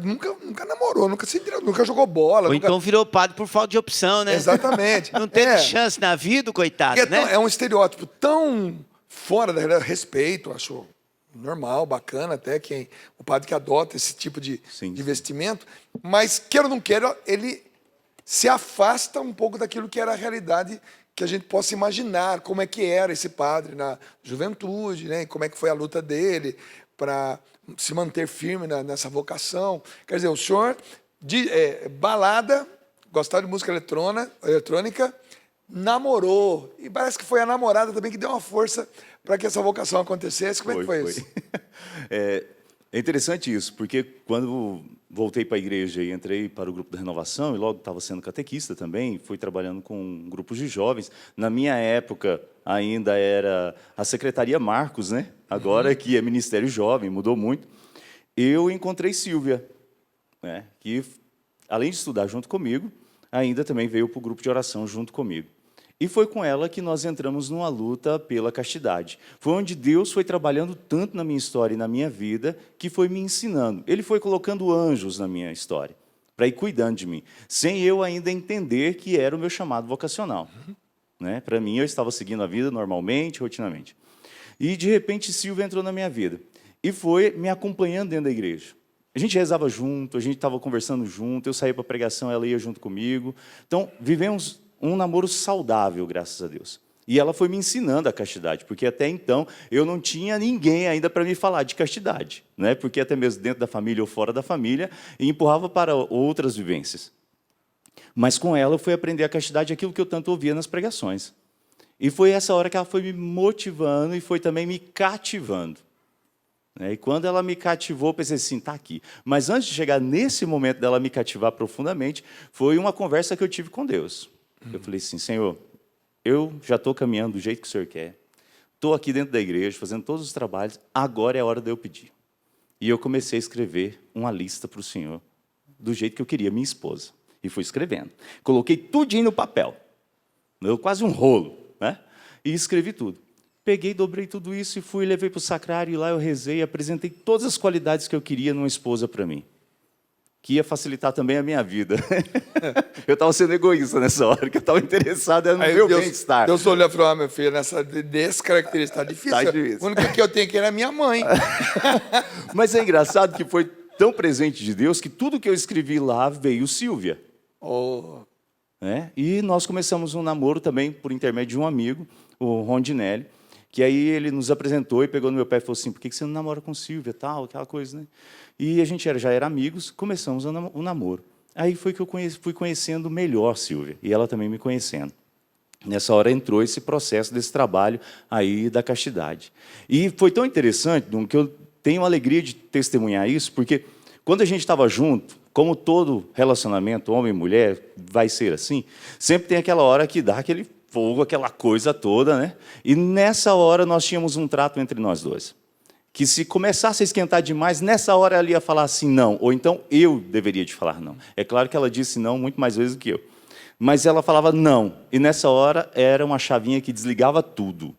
nunca namorou, nunca jogou bola. Ou então virou padre por falta de opção, né? Exatamente. Não teve chance na vida, coitado, né? É um estereótipo tão fora da realidade. Respeito, acho normal, bacana até, o padre que adota esse tipo de vestimento, mas queira ou não queira, ele se afasta um pouco daquilo que era a realidade que a gente possa imaginar, como é que era esse padre na juventude, né? Como é que foi a luta dele para se manter firme nessa vocação. Quer dizer, o senhor, balada, gostava de música eletrônica, namorou, e parece que foi a namorada também que deu uma força para que essa vocação acontecesse. Como é que foi isso? É interessante isso, porque quando voltei para a igreja e entrei para o grupo da renovação, e logo estava sendo catequista também, fui trabalhando com grupos de jovens. Na minha época, ainda era a Secretaria Marcos, né? Agora que é Ministério Jovem, mudou muito. Eu encontrei Sílvia, né? Que, além de estudar junto comigo, ainda também veio para o grupo de oração junto comigo. E foi com ela que nós entramos numa luta pela castidade. Foi onde Deus foi trabalhando tanto na minha história e na minha vida, que foi me ensinando. Ele foi colocando anjos na minha história, para ir cuidando de mim, sem eu ainda entender que era o meu chamado vocacional. Né? Para mim, eu estava seguindo a vida normalmente, rotinamente. E, de repente, Sílvia entrou na minha vida e foi me acompanhando dentro da igreja. A gente rezava junto, a gente estava conversando junto, eu saía para a pregação, ela ia junto comigo. Então, vivemos um namoro saudável, graças a Deus. E ela foi me ensinando a castidade, porque até então eu não tinha ninguém ainda para me falar de castidade, né? Porque até mesmo dentro da família ou fora da família, empurrava para outras vivências. Mas com ela eu fui aprender a castidade, aquilo que eu tanto ouvia nas pregações. E foi essa hora que ela foi me motivando e foi também me cativando. E quando ela me cativou, eu pensei assim, está aqui. Mas antes de chegar nesse momento dela me cativar profundamente, foi uma conversa que eu tive com Deus. Eu falei assim, Senhor, eu já estou caminhando do jeito que o Senhor quer, estou aqui dentro da igreja, fazendo todos os trabalhos, agora é a hora de eu pedir. E eu comecei a escrever uma lista para o Senhor, do jeito que eu queria, minha esposa. E fui escrevendo. Coloquei tudinho no papel, quase um rolo, né? E escrevi tudo. Peguei, dobrei tudo isso e fui, levei para o sacrário, e lá eu rezei, apresentei todas as qualidades que eu queria numa esposa para mim, que ia facilitar também a minha vida. Eu estava sendo egoísta nessa hora, que eu estava interessado no meu bem-estar. Deus olhou e falou, meu filho, nessa descaracterística está difícil. Tá difícil. O único que eu tenho aqui era minha mãe. Mas é engraçado que foi tão presente de Deus que tudo que eu escrevi lá veio Sílvia. Oh. E nós começamos um namoro também por intermédio de um amigo, o Rondinelli, que aí ele nos apresentou e pegou no meu pé e falou assim, por que você não namora com Sílvia, tal, aquela coisa, né? E a gente já era amigos, começamos o namoro. Aí foi que eu fui conhecendo melhor Sílvia, e ela também me conhecendo. Nessa hora entrou esse processo desse trabalho aí da castidade. E foi tão interessante, Dom, que eu tenho a alegria de testemunhar isso, porque quando a gente estava junto, como todo relacionamento, homem e mulher, vai ser assim, sempre tem aquela hora que dá aquele fogo, aquela coisa toda, né? E nessa hora nós tínhamos um trato entre nós dois. Que se começasse a esquentar demais, nessa hora ela ia falar assim, não. Ou então eu deveria de falar não. É claro que ela disse não muito mais vezes do que eu. Mas ela falava não. E nessa hora era uma chavinha que desligava tudo.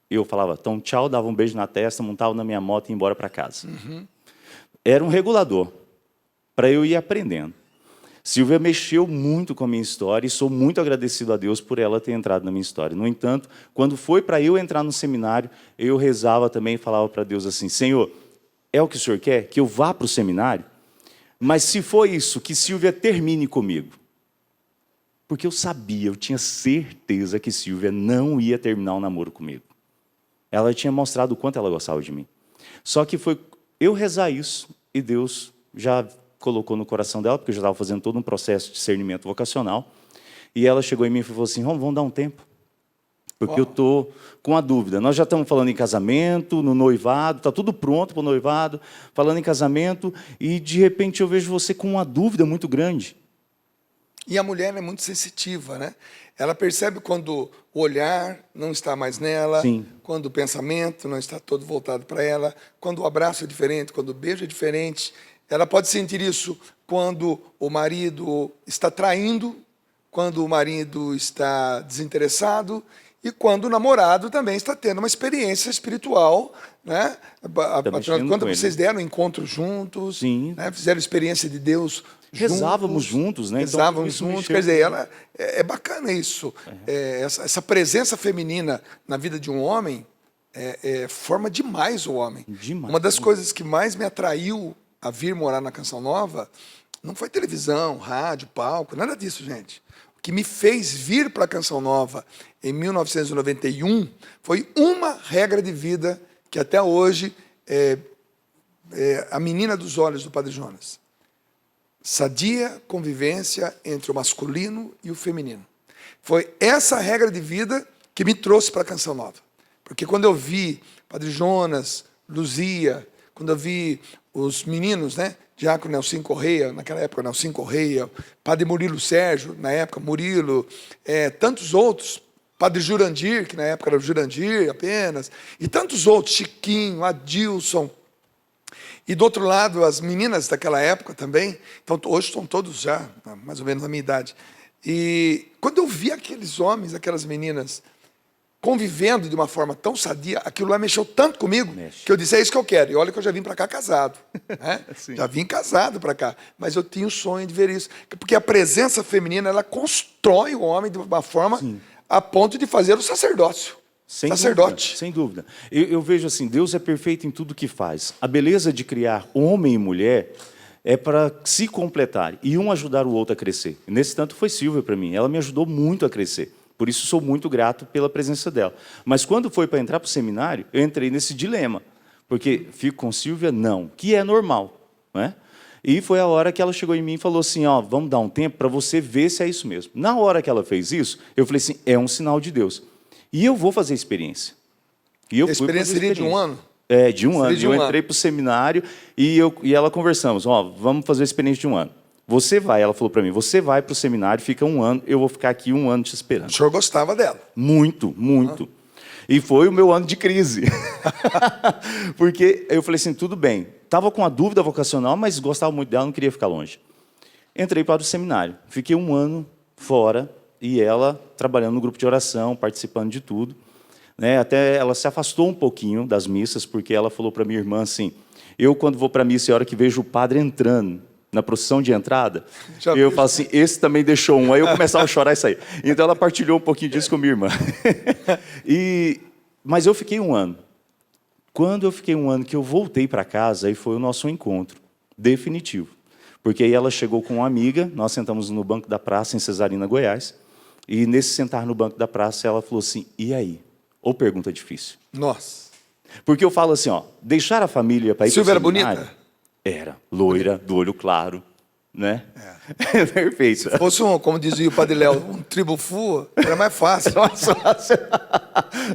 Eu falava, então tchau, dava um beijo na testa, montava na minha moto e ia embora para casa. Era um regulador para eu ir aprendendo. Sílvia mexeu muito com a minha história e sou muito agradecido a Deus por ela ter entrado na minha história. No entanto, quando foi para eu entrar no seminário, eu rezava também e falava para Deus assim, Senhor, é o que o Senhor quer? Que eu vá para o seminário? Mas se for isso, que Sílvia termine comigo. Porque eu sabia, eu tinha certeza que Sílvia não ia terminar o namoro comigo. Ela tinha mostrado o quanto ela gostava de mim. Só que foi eu rezar isso e Deus já colocou no coração dela, porque eu já estava fazendo todo um processo de discernimento vocacional, e ela chegou em mim e falou assim, vamos dar um tempo, porque eu estou com a dúvida. Nós já estamos falando em casamento, no noivado, está tudo pronto para o noivado, falando em casamento, e de repente eu vejo você com uma dúvida muito grande. E a mulher é muito sensitiva, né? Ela percebe quando o olhar não está mais nela, Sim. Quando o pensamento não está todo voltado para ela, quando o abraço é diferente, quando o beijo é diferente. Ela pode sentir isso quando o marido está traindo, quando o marido está desinteressado e quando o namorado também está tendo uma experiência espiritual, né? Afinal de contas, vocês deram encontro juntos, né? Fizeram experiência de Deus Rezávamos juntos, né? Rezávamos juntos, quer dizer, é bacana isso. Essa presença feminina na vida de um homem forma demais o homem. Demais. Uma das coisas que mais me atraiu a vir morar na Canção Nova Não foi televisão, rádio, palco, nada disso, gente. O que me fez vir para a Canção Nova em 1991 foi uma regra de vida que até hoje é a menina dos olhos do Padre Jonas. Sadia convivência entre o masculino e o feminino. Foi essa regra de vida que me trouxe para a Canção Nova. Porque quando eu vi Padre Jonas, Luzia, quando eu vi os meninos, né? Diácono Nelson Correia, naquela época Nelson Correia, Padre Murilo Sérgio, na época Murilo, tantos outros, Padre Jurandir, que na época era o Jurandir apenas, e tantos outros, Chiquinho, Adilson. E do outro lado, as meninas daquela época também, então hoje estão todos já, mais ou menos na minha idade. E quando eu vi aqueles homens, aquelas meninas, convivendo de uma forma tão sadia, aquilo lá mexeu tanto comigo, que eu disse, é isso que eu quero. E olha que eu já vim para cá casado. Né? Já vim casado para cá. Mas eu tinha o sonho de ver isso. Porque a presença feminina, ela constrói o homem de uma forma a ponto de fazer o sacerdócio. Sacerdote. Sem dúvida. Eu vejo assim, Deus é perfeito em tudo que faz. A beleza de criar homem e mulher é para se completar e um ajudar o outro a crescer. Nesse tanto foi Silvia para mim. Ela me ajudou muito a crescer. Por isso sou muito grato pela presença dela. Mas quando foi para entrar para o seminário, eu entrei nesse dilema. Porque fico com Silvia? Não. Que é normal. Não é? E foi a hora que ela chegou em mim e falou assim, ó, vamos dar um tempo para você ver se é isso mesmo. Na hora que ela fez isso, eu falei assim, é um sinal de Deus. E eu vou fazer a experiência. E eu a experiência seria de um ano? É, de um ano. Eu entrei para o seminário e ela conversamos, ó, vamos fazer a experiência de um ano. Você vai, ela falou para mim, você vai para o seminário, fica um ano, eu vou ficar aqui um ano te esperando. O senhor gostava dela? Muito, muito. E foi o meu ano de crise. Porque eu falei assim, tudo bem. Estava com a dúvida vocacional, mas gostava muito dela, não queria ficar longe. Entrei para o seminário. Fiquei um ano fora e ela trabalhando no grupo de oração, participando de tudo. Né? Até ela se afastou um pouquinho das missas, porque ela falou para minha irmã assim, eu quando vou para a missa, é a hora que vejo o padre entrando, na procissão de entrada, eu falo assim, esse também deixou um. Aí eu começava a chorar e sair. Então ela partilhou um pouquinho disso com minha irmã. Mas eu fiquei um ano. Quando eu fiquei um ano que eu voltei para casa, aí foi o nosso encontro definitivo. Porque aí ela chegou com uma amiga, nós sentamos no banco da praça em Cesarina, Goiás, e nesse sentar no banco da praça, ela falou assim, e aí? Ou pergunta difícil. Nossa. Porque eu falo assim, ó, deixar a família para ir para o Silvia era seminário... bonita? Era, loira, do olho claro, né? É. Perfeito. Se fosse, como dizia o Padre Léo, um tribufu, era mais fácil.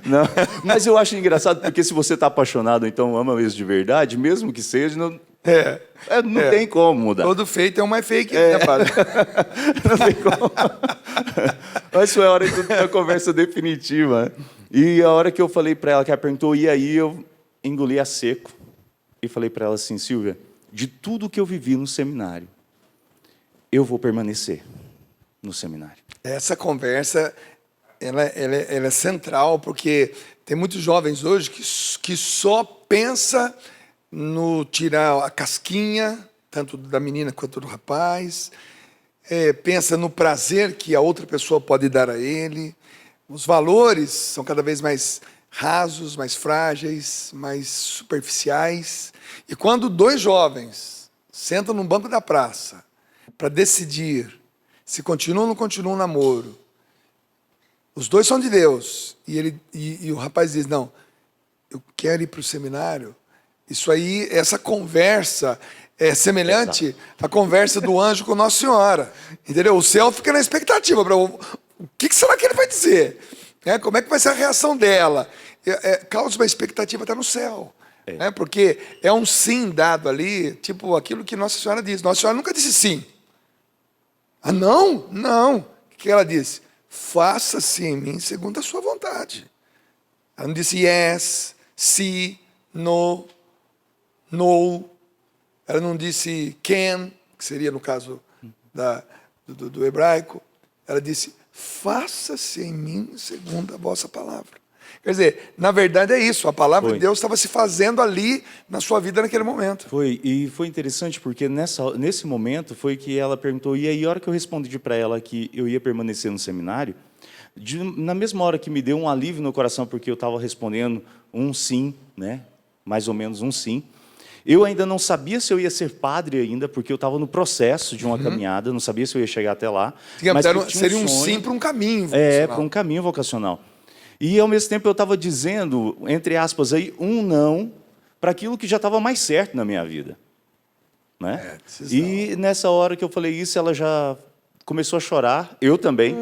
Não, mas eu acho engraçado, porque se você está apaixonado, então ama mesmo de verdade, mesmo que seja, não tem como mudar. Todo feito é um mais fake, né, Padre? Não tem como. Mas foi a hora da conversa definitiva. Né? E a hora que eu falei para ela, que ela perguntou, e aí eu engoli a seco, e falei para ela assim, Silvia, de tudo que eu vivi no seminário, eu vou permanecer no seminário. Essa conversa, ela é central, porque tem muitos jovens hoje que só pensa no tirar a casquinha, tanto da menina quanto do rapaz, pensa no prazer que a outra pessoa pode dar a ele. Os valores são cada vez mais rasos, mais frágeis, mais superficiais. E quando dois jovens sentam num banco da praça para decidir se continuam ou não continuam um namoro, os dois são de Deus, e o rapaz diz, não, eu quero ir para o seminário, isso aí, essa conversa é semelhante à conversa do anjo com Nossa Senhora, entendeu? O céu fica na expectativa, o que será que ele vai dizer? Como é que vai ser a reação dela? Causa uma expectativa, está no céu. Porque é um sim dado ali, tipo aquilo que Nossa Senhora diz. Nossa Senhora nunca disse sim. Ah, não? Não. O que ela disse? Faça-se em mim segundo a sua vontade. Ela não disse yes, sim, no, no. Ela não disse can, que seria no caso do hebraico. Ela disse, faça-se em mim segundo a vossa palavra. Quer dizer, na verdade é isso, a palavra de Deus estava se fazendo ali na sua vida naquele momento. E foi interessante porque nesse momento foi que ela perguntou, e aí a hora que eu respondi para ela que eu ia permanecer no seminário, na mesma hora que me deu um alívio no coração, porque eu estava respondendo um sim, né? Mais ou menos um sim, Eu ainda não sabia se eu ia ser padre ainda, porque eu estava no processo de uma caminhada, não sabia se eu ia chegar até lá. Digamos, mas eu tinha seria um sonho. sim para um caminho É, vocacional. para um caminho vocacional. E, ao mesmo tempo, eu estava dizendo, entre aspas, aí, um não para aquilo que já estava mais certo na minha vida. Né? E nessa hora que eu falei isso, ela já começou a chorar, eu também.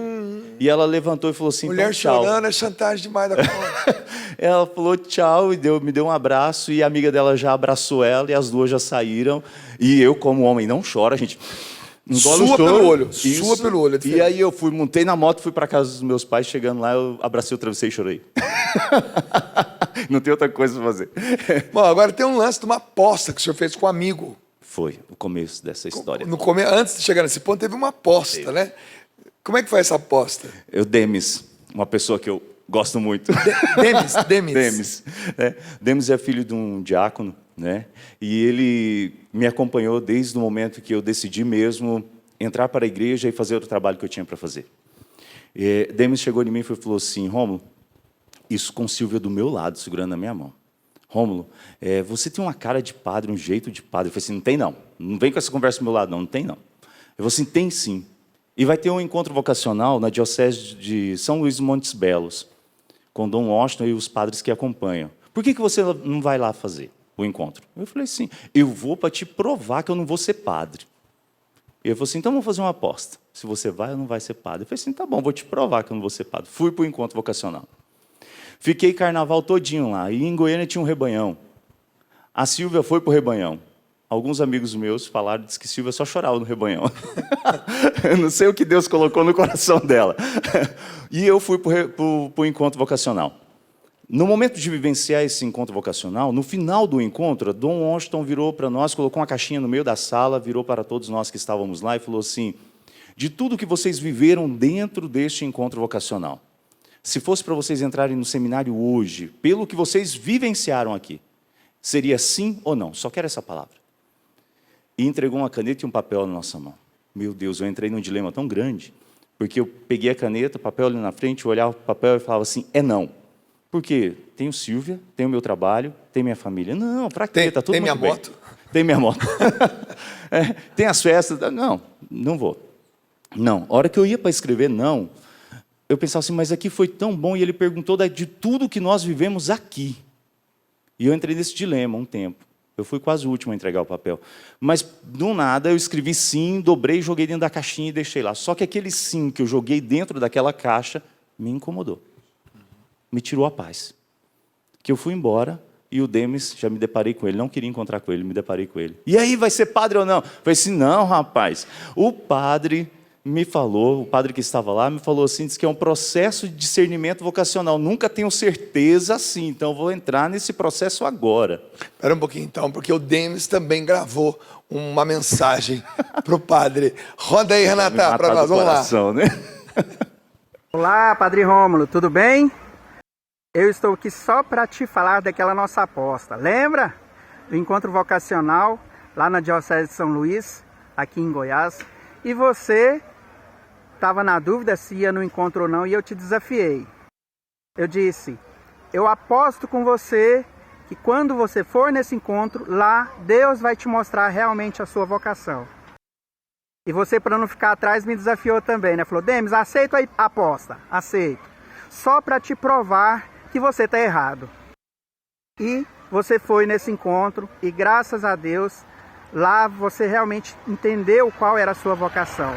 E ela levantou e falou assim, Mulher então, tchau. chorando é chantagem demais da conta. Ela falou tchau e me deu um abraço, e a amiga dela já abraçou ela, e as duas já saíram. E eu, como homem, não chora, gente. Engole o Sua choro. pelo olho, Isso. sua pelo olho. É E diferente. aí eu montei na moto, fui para casa dos meus pais, chegando lá, eu abracei o travesseiro e chorei. Não tem outra coisa para fazer. Bom, agora tem um lance de uma aposta que o senhor fez com um amigo. Foi o começo dessa história. Antes de chegar nesse ponto, teve uma aposta, né? Como é que foi essa aposta? Eu, Demis, uma pessoa que eu gosto muito. Demis. Demis é filho de um diácono, né? E ele me acompanhou desde o momento que eu decidi mesmo entrar para a igreja e fazer o trabalho que eu tinha para fazer. Demis chegou em mim e falou assim, Rômulo, isso com Silvia do meu lado, segurando a minha mão. Rômulo, você tem uma cara de padre, um jeito de padre. Eu falei assim, não tem não. Não vem com essa conversa do meu lado, não tem não. Eu falei assim, tem sim. E vai ter um encontro vocacional na Diocese de São Luís dos Montes Belos, com Dom Washington e os padres que acompanham. Por que você não vai lá fazer o encontro? Eu falei assim, eu vou para te provar que eu não vou ser padre. E ele falou assim, então vamos fazer uma aposta. Se você vai ou não vai ser padre. Eu falei assim, tá bom, vou te provar que eu não vou ser padre. Fui para o encontro vocacional. Fiquei carnaval todinho lá. E em Goiânia tinha um rebanhão. A Silvia foi para o rebanhão. Alguns amigos meus falaram, disse que Silvia só chorava no rebanhão. Eu não sei o que Deus colocou no coração dela. E eu fui para o encontro vocacional. No momento de vivenciar esse encontro vocacional, no final do encontro, Dom Washington virou para nós, colocou uma caixinha no meio da sala, virou para todos nós que estávamos lá e falou assim, de tudo que vocês viveram dentro deste encontro vocacional, se fosse para vocês entrarem no seminário hoje, pelo que vocês vivenciaram aqui, seria sim ou não? Só quero essa palavra. E entregou uma caneta e um papel na nossa mão. Meu Deus, eu entrei num dilema tão grande, porque eu peguei a caneta, o papel ali na frente, eu olhava para o papel e falava assim, não. Por quê? Tenho Silvia, tenho meu trabalho, tenho minha família. Não, para quê? Tá tudo tem muito minha bem. moto. Tem minha moto. Tem as festas. Não, não vou. Não. A hora que eu ia para escrever não, eu pensava assim, mas aqui foi tão bom, e ele perguntou de tudo que nós vivemos aqui. E eu entrei nesse dilema um tempo. Eu fui quase o último a entregar o papel. Mas, do nada, eu escrevi sim, dobrei, joguei dentro da caixinha e deixei lá. Só que aquele sim que eu joguei dentro daquela caixa me incomodou. Me tirou a paz. Que eu fui embora e o Demis, já me deparei com ele, não queria encontrar com ele, me deparei com ele. E aí, vai ser padre ou não? Eu falei assim, não, rapaz. O padre me falou, o padre que estava lá, me falou assim, disse que é um processo de discernimento vocacional. Nunca tenho certeza assim, então eu vou entrar nesse processo agora. Espera um pouquinho então, porque o Demis também gravou uma mensagem para o padre. Roda aí, Renata, para nós, vamos coração, lá. Né? Olá, Padre Rômulo, tudo bem? Eu estou aqui só para te falar daquela nossa aposta. Lembra do encontro vocacional lá na Diocese de São Luís, aqui em Goiás? E você estava na dúvida se ia no encontro ou não, e eu te desafiei. Eu disse, eu aposto com você que quando você for nesse encontro, lá Deus vai te mostrar realmente a sua vocação. E você, para não ficar atrás, me desafiou também, né? Falou, Demis, aceito a aposta, aceito. Só para te provar que você está errado. E você foi nesse encontro e, graças a Deus, lá você realmente entendeu qual era a sua vocação.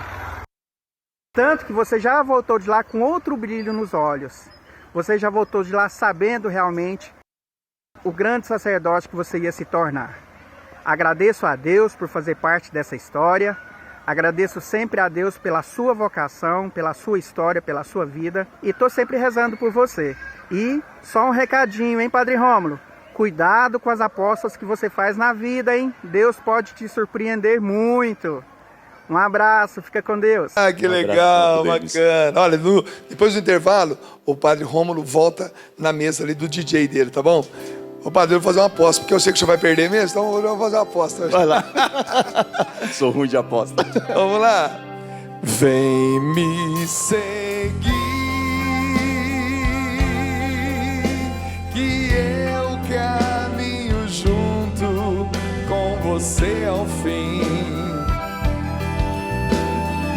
Tanto que você já voltou de lá com outro brilho nos olhos. Você já voltou de lá sabendo realmente o grande sacerdote que você ia se tornar. Agradeço a Deus por fazer parte dessa história. Agradeço sempre a Deus pela sua vocação, pela sua história, pela sua vida. E estou sempre rezando por você. E só um recadinho, hein, Padre Rômulo? Cuidado com as apostas que você faz na vida, hein? Deus pode te surpreender muito. Um abraço, fica com Deus. Ah, que legal, bacana. Olha, depois do intervalo, o Padre Rômulo volta na mesa ali do DJ dele, tá bom? Ô, Padre, eu vou fazer uma aposta, porque eu sei que o senhor vai perder mesmo, então eu vou fazer uma aposta. Vai lá. Sou ruim de aposta. Vamos lá. Vem me seguir, que eu caminho junto fim.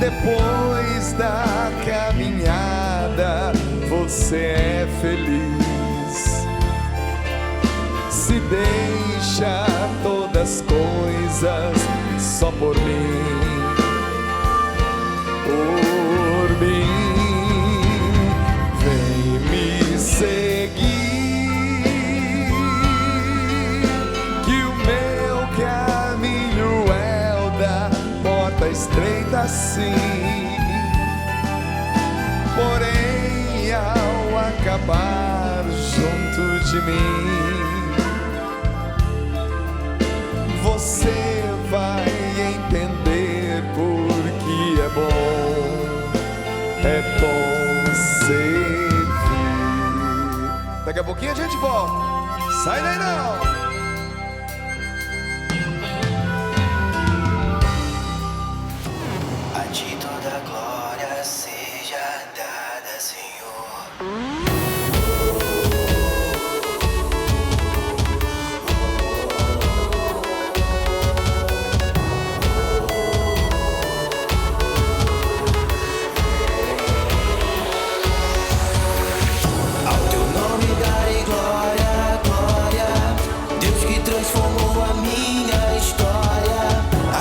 Depois da caminhada, você é feliz. Se deixa todas as coisas só por mim. Por mim, vem me seguir, que o meu caminho é o da porta estreita, sim. Porém, ao acabar junto de mim, você vai entender porque é bom servir. Daqui a pouquinho a gente volta. Sai daí não! A ti toda glória seja dada, Senhor. Ao teu nome darei glória, glória. Deus que transformou a minha história,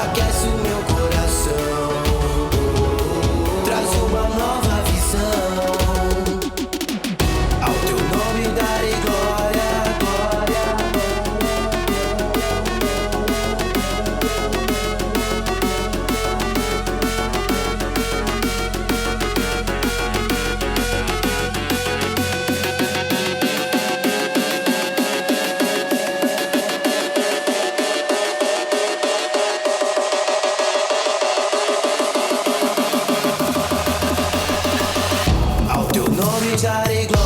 aquece o meu coração, traz uma nova visão. Ao teu nome darei glória, glória. Ao teu nome darei glória.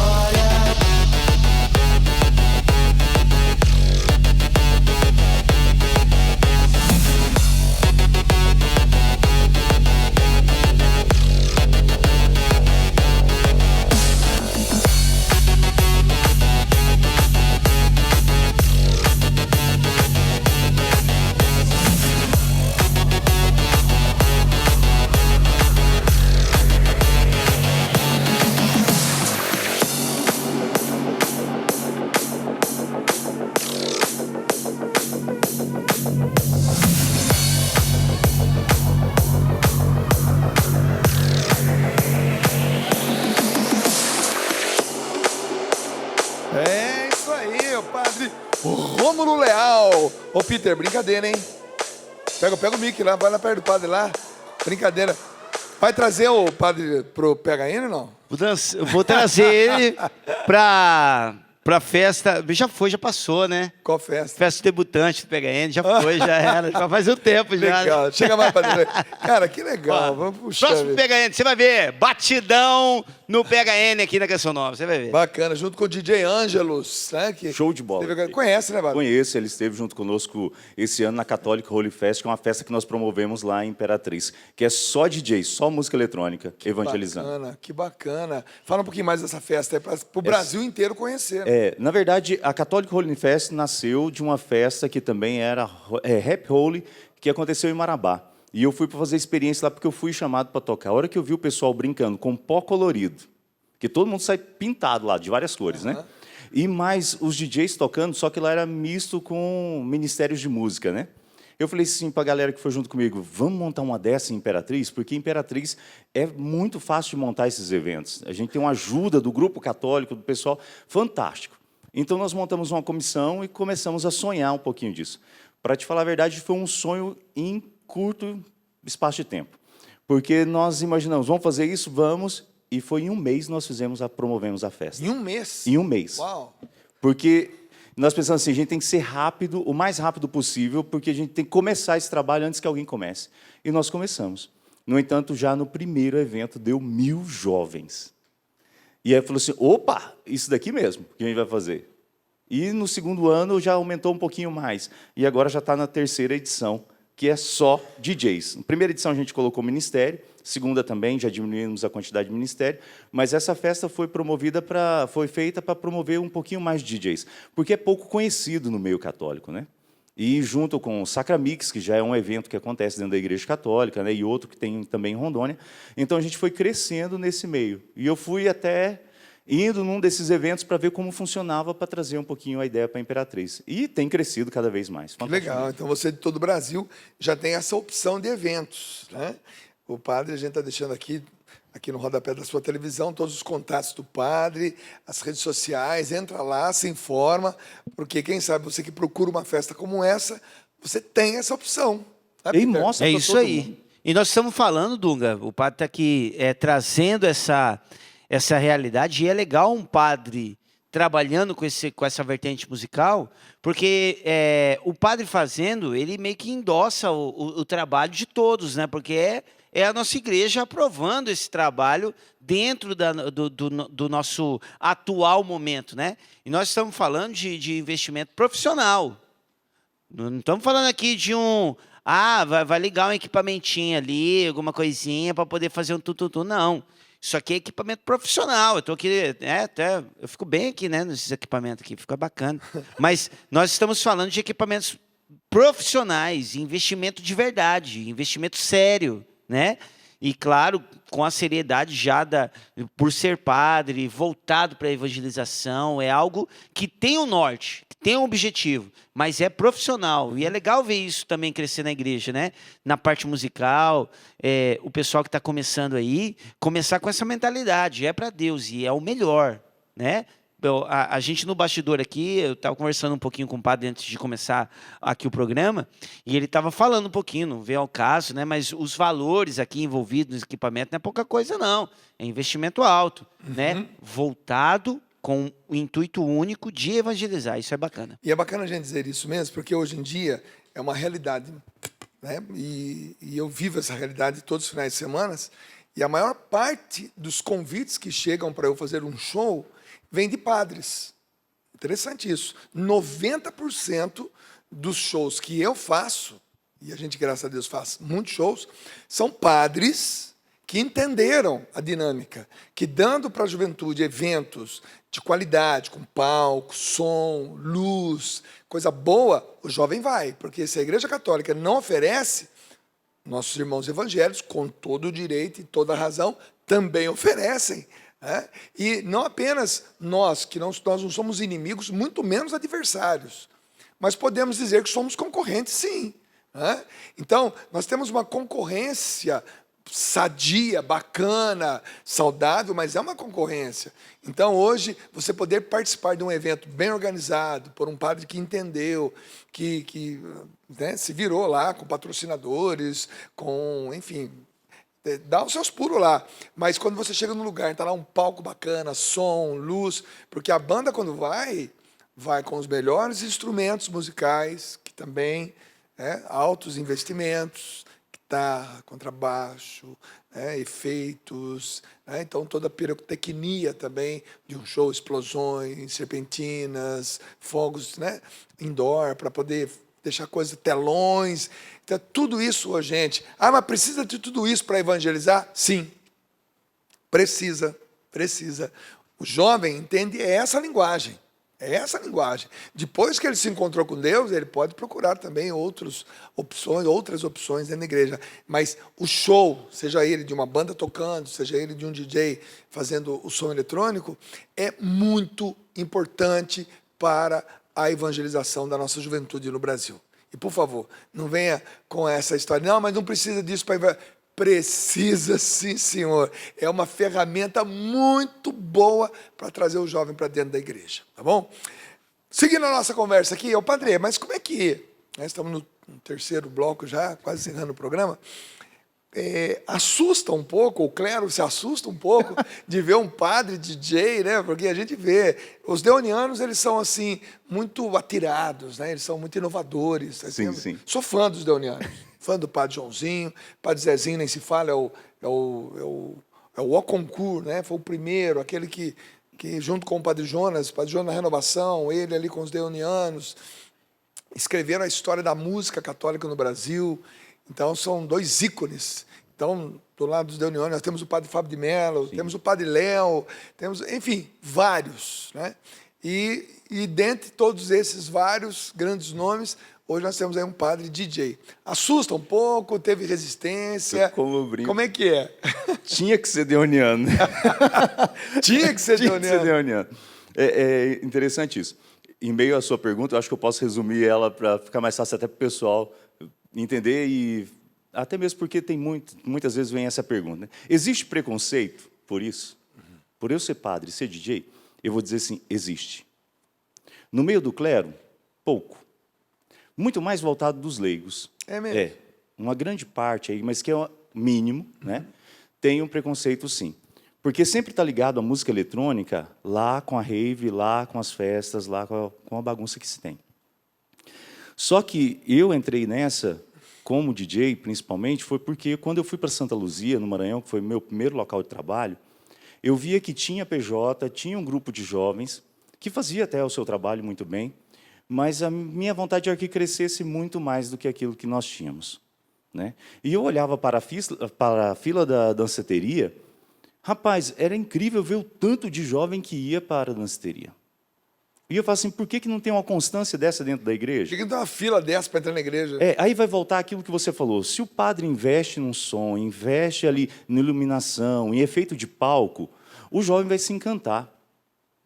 É isso aí, o padre Rômulo Leal. Ô Peter, brincadeira, hein? Pega o mic lá, vai lá perto do padre lá. Brincadeira. Vai trazer o padre pro PHN ou não? Vou trazer ele pra festa. Já passou, né? Qual festa? Festa debutante do PHN, já foi, já era. Já faz um tempo já. Legal, chega mais padre. Cara, que legal, vamos puxar. Próximo PHN, você vai ver. Batidão no PHN aqui na Canção Nova, você vai ver. Bacana, junto com o DJ Ângelos, né? Que Show de bola. Conhece, né, Bárbara? Conheço, ele esteve junto conosco esse ano na Catholic Holy Fest, que é uma festa que nós promovemos lá em Imperatriz, que é só DJ, só música eletrônica, evangelizando. Que bacana. Fala um pouquinho mais dessa festa aí, para o Brasil inteiro conhecer. Né? Na verdade, a Catholic Holy Fest nasceu de uma festa que também era Rap Holy, que aconteceu em Marabá. E eu fui para fazer experiência lá porque eu fui chamado para tocar. A hora que eu vi o pessoal brincando com pó colorido, que todo mundo sai pintado lá, de várias cores, né? E mais os DJs tocando, só que lá era misto com ministérios de música, né? Eu falei assim para a galera que foi junto comigo, vamos montar uma dessa em Imperatriz? Porque Imperatriz é muito fácil de montar esses eventos. A gente tem uma ajuda do grupo católico, do pessoal, fantástico. Então, nós montamos uma comissão e começamos a sonhar um pouquinho disso. Para te falar a verdade, foi um sonho em curto espaço de tempo. Porque nós imaginamos, vamos fazer isso? Vamos. E foi em um mês nós promovemos a festa. Em um mês? Em um mês. Uau! Porque nós pensamos assim, a gente tem que ser rápido, o mais rápido possível, porque a gente tem que começar esse trabalho antes que alguém comece. E nós começamos. No entanto, já no primeiro evento, deu 1000 jovens. E aí falou assim, opa, isso daqui mesmo que a gente vai fazer. E no segundo ano já aumentou um pouquinho mais. E agora já está na terceira edição, que é só DJs. Na primeira edição a gente colocou ministério, segunda também, já diminuímos a quantidade de ministério, mas essa festa foi feita para promover um pouquinho mais de DJs, porque é pouco conhecido no meio católico, né? E junto com o Sacramix, que já é um evento que acontece dentro da Igreja Católica, né, e outro que tem também em Rondônia. Então, a gente foi crescendo nesse meio. E eu fui até indo num desses eventos para ver como funcionava, para trazer um pouquinho a ideia para a Imperatriz. E tem crescido cada vez mais. Que legal. Então, você de todo o Brasil já tem essa opção de eventos, né? O padre, a gente está deixando aqui no rodapé da sua televisão, todos os contatos do padre, as redes sociais, entra lá, se informa, porque quem sabe você que procura uma festa como essa, você tem essa opção. Tá, E Peter? mostra É pra isso todo aí. mundo. E nós estamos falando, Dunga, o padre está aqui trazendo essa realidade, e é legal um padre trabalhando com essa vertente musical, porque o padre fazendo, ele meio que endossa o trabalho de todos, né? Porque é a nossa igreja aprovando esse trabalho dentro do nosso atual momento, né? E nós estamos falando de investimento profissional. Não estamos falando aqui de vai ligar um equipamentinho ali, alguma coisinha para poder fazer um tututu. Não. Isso aqui é equipamento profissional. Eu estou aqui, até eu fico bem aqui, né, nesses equipamentos aqui, fica bacana. Mas nós estamos falando de equipamentos profissionais, investimento de verdade, investimento sério, né? E claro, com a seriedade já por ser padre, voltado para a evangelização, é algo que tem um norte, que tem um objetivo, mas é profissional. E é legal ver isso também crescer na igreja, né? Na parte musical, o pessoal que está começando aí, começar com essa mentalidade, é para Deus e é o melhor, né? A gente no bastidor aqui, eu estava conversando um pouquinho com o padre antes de começar aqui o programa, e ele estava falando um pouquinho, não veio ao caso, né? Mas os valores aqui envolvidos no equipamento não é pouca coisa, não. É investimento alto, né? Voltado com o intuito único de evangelizar. Isso é bacana. E é bacana a gente dizer isso mesmo, porque hoje em dia é uma realidade, né? E eu vivo essa realidade todos os finais de semana, e a maior parte dos convites que chegam para eu fazer um show vem de padres. Interessante isso. 90% dos shows que eu faço, e a gente, graças a Deus, faz muitos shows, são padres que entenderam a dinâmica, que dando para a juventude eventos de qualidade, com palco, som, luz, coisa boa, o jovem vai. Porque se a Igreja Católica não oferece, nossos irmãos evangélicos, com todo o direito e toda a razão, também oferecem. E não apenas nós nós não somos inimigos, muito menos adversários, mas podemos dizer que somos concorrentes, sim. Então, nós temos uma concorrência sadia, bacana, saudável, mas é uma concorrência. Então, hoje, você poder participar de um evento bem organizado, por um padre que entendeu, que né, se virou lá com patrocinadores, enfim, dá os seus pulos lá. Mas quando você chega no lugar, está lá um palco bacana, som, luz, porque a banda, quando vai com os melhores instrumentos musicais, que também, altos investimentos, guitarra, contrabaixo, efeitos, então toda a pirotecnia também de um show, explosões, serpentinas, fogos, indoor, para poder deixar coisas, telões. Então, tudo isso, gente. Mas precisa de tudo isso para evangelizar? Sim. Precisa. O jovem entende essa linguagem. É essa linguagem. Depois que ele se encontrou com Deus, ele pode procurar também outras opções dentro da igreja. Mas o show, seja ele de uma banda tocando, seja ele de um DJ fazendo o som eletrônico, é muito importante para a evangelização da nossa juventude no Brasil. E, por favor, não venha com essa história. Não, mas não precisa disso para evangelizar. Precisa, sim, senhor. É uma ferramenta muito boa para trazer o jovem para dentro da igreja, tá bom? Seguindo a nossa conversa aqui, padre, mas como é que... Nós estamos no terceiro bloco já, quase encerrando o programa. Assusta um pouco, o clero se assusta um pouco de ver um padre DJ, né? Porque a gente vê, os deonianos, eles são assim, muito atirados, né? Eles são muito inovadores. Sim. Sou fã dos deonianos, fã do padre Joãozinho, padre Zezinho nem se fala, é o Oconcur, né? Foi o primeiro, aquele que junto com o padre Jonas na Renovação, ele ali com os deonianos, escreveram a história da música católica no Brasil. Então, são dois ícones. Então, do lado dos deonianos, nós temos o padre Fábio de Mello, sim, temos o padre Léo, temos, enfim, vários, né? E dentre todos esses vários grandes nomes, Hoje nós temos aí um padre DJ. Assusta um pouco, teve resistência. Como eu brinco. Como é que é? Tinha que ser deoniano. Tinha que ser Tinha que ser deoniano. deoniano. É interessante isso. Em meio à sua pergunta, eu acho que eu posso resumir ela para ficar mais fácil até para o pessoal entender e até mesmo porque tem muitas vezes vem essa pergunta. Né? Existe preconceito por isso? Por eu ser padre, ser DJ? Eu vou dizer assim, existe. No meio do clero, pouco. Muito mais voltado dos leigos. É mesmo? É, uma grande parte aí, mas que é o mínimo, né? Tem um preconceito, sim. Porque sempre está ligado à música eletrônica, lá com a rave, lá com as festas, lá com a bagunça que se tem. Só que eu entrei nessa, como DJ, principalmente, foi porque quando eu fui para Santa Luzia, no Maranhão, que foi meu primeiro local de trabalho, eu via que tinha PJ, tinha um grupo de jovens, que fazia até o seu trabalho muito bem, mas a minha vontade era que crescesse muito mais do que aquilo que nós tínhamos. Né? E eu olhava para a fila da danceteria, rapaz, era incrível ver o tanto de jovem que ia para a danceteria. E eu falo assim, por que não tem uma constância dessa dentro da igreja? Por que não tem uma fila dessa para entrar na igreja? Aí vai voltar aquilo que você falou. Se o padre investe num som, investe ali na iluminação, em efeito de palco, o jovem vai se encantar.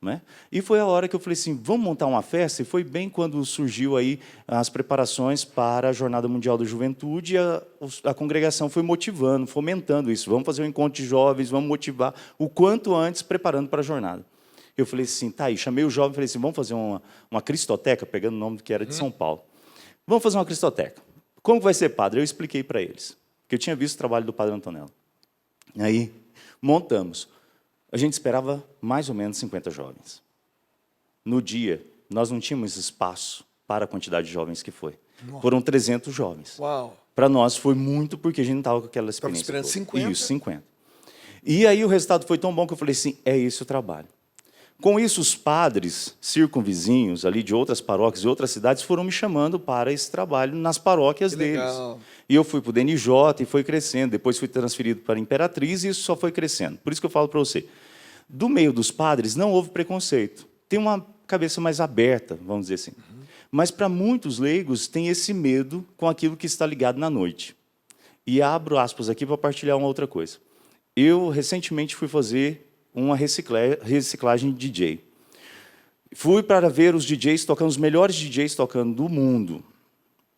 Né? E foi a hora que eu falei assim, vamos montar uma festa? E foi bem quando surgiu aí as preparações para a Jornada Mundial da Juventude, e a congregação foi motivando, fomentando isso. Vamos fazer um encontro de jovens, vamos motivar o quanto antes, preparando para a jornada. Eu falei assim, tá aí, chamei o jovem e falei assim, vamos fazer uma cristoteca, pegando o nome que era de São Paulo. Vamos fazer uma cristoteca. Como vai ser, padre? Eu expliquei para eles, porque eu tinha visto o trabalho do padre Antonello. Aí, montamos. A gente esperava mais ou menos 50 jovens. No dia, nós não tínhamos espaço para a quantidade de jovens que foi. Nossa. Foram 300 jovens. Uau! Para nós foi muito, porque a gente não estava com aquela experiência. Estava esperando 50? Isso, 50. E aí o resultado foi tão bom que eu falei assim, é esse o trabalho. Com isso, os padres circunvizinhos, ali de outras paróquias e outras cidades, foram me chamando para esse trabalho nas paróquias deles. Legal. E eu fui para o DNJ e foi crescendo. Depois fui transferido para a Imperatriz e isso só foi crescendo. Por isso que eu falo para você. Do meio dos padres não houve preconceito. Tem uma cabeça mais aberta, vamos dizer assim. Mas para muitos leigos tem esse medo com aquilo que está ligado na noite. E abro aspas aqui para partilhar uma outra coisa. Eu recentemente fui fazer uma reciclagem de DJ. Fui para ver os DJs tocando, os melhores DJs tocando do mundo.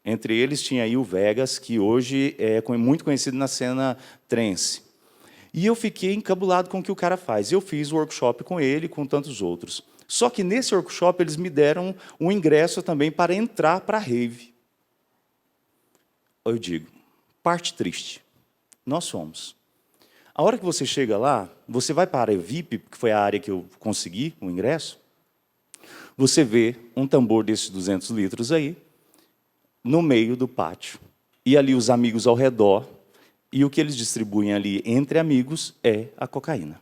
Entre eles tinha aí o Vegas, que hoje é muito conhecido na cena trance. E eu fiquei encabulado com o que o cara faz. Eu fiz o workshop com ele e com tantos outros. Só que nesse workshop eles me deram um ingresso também para entrar para a rave. Eu digo, parte triste. Nós fomos. A hora que você chega lá, você vai para a área VIP, que foi a área que eu consegui o ingresso, você vê um tambor desses 200 litros aí, no meio do pátio. E ali os amigos ao redor, e o que eles distribuem ali entre amigos é a cocaína.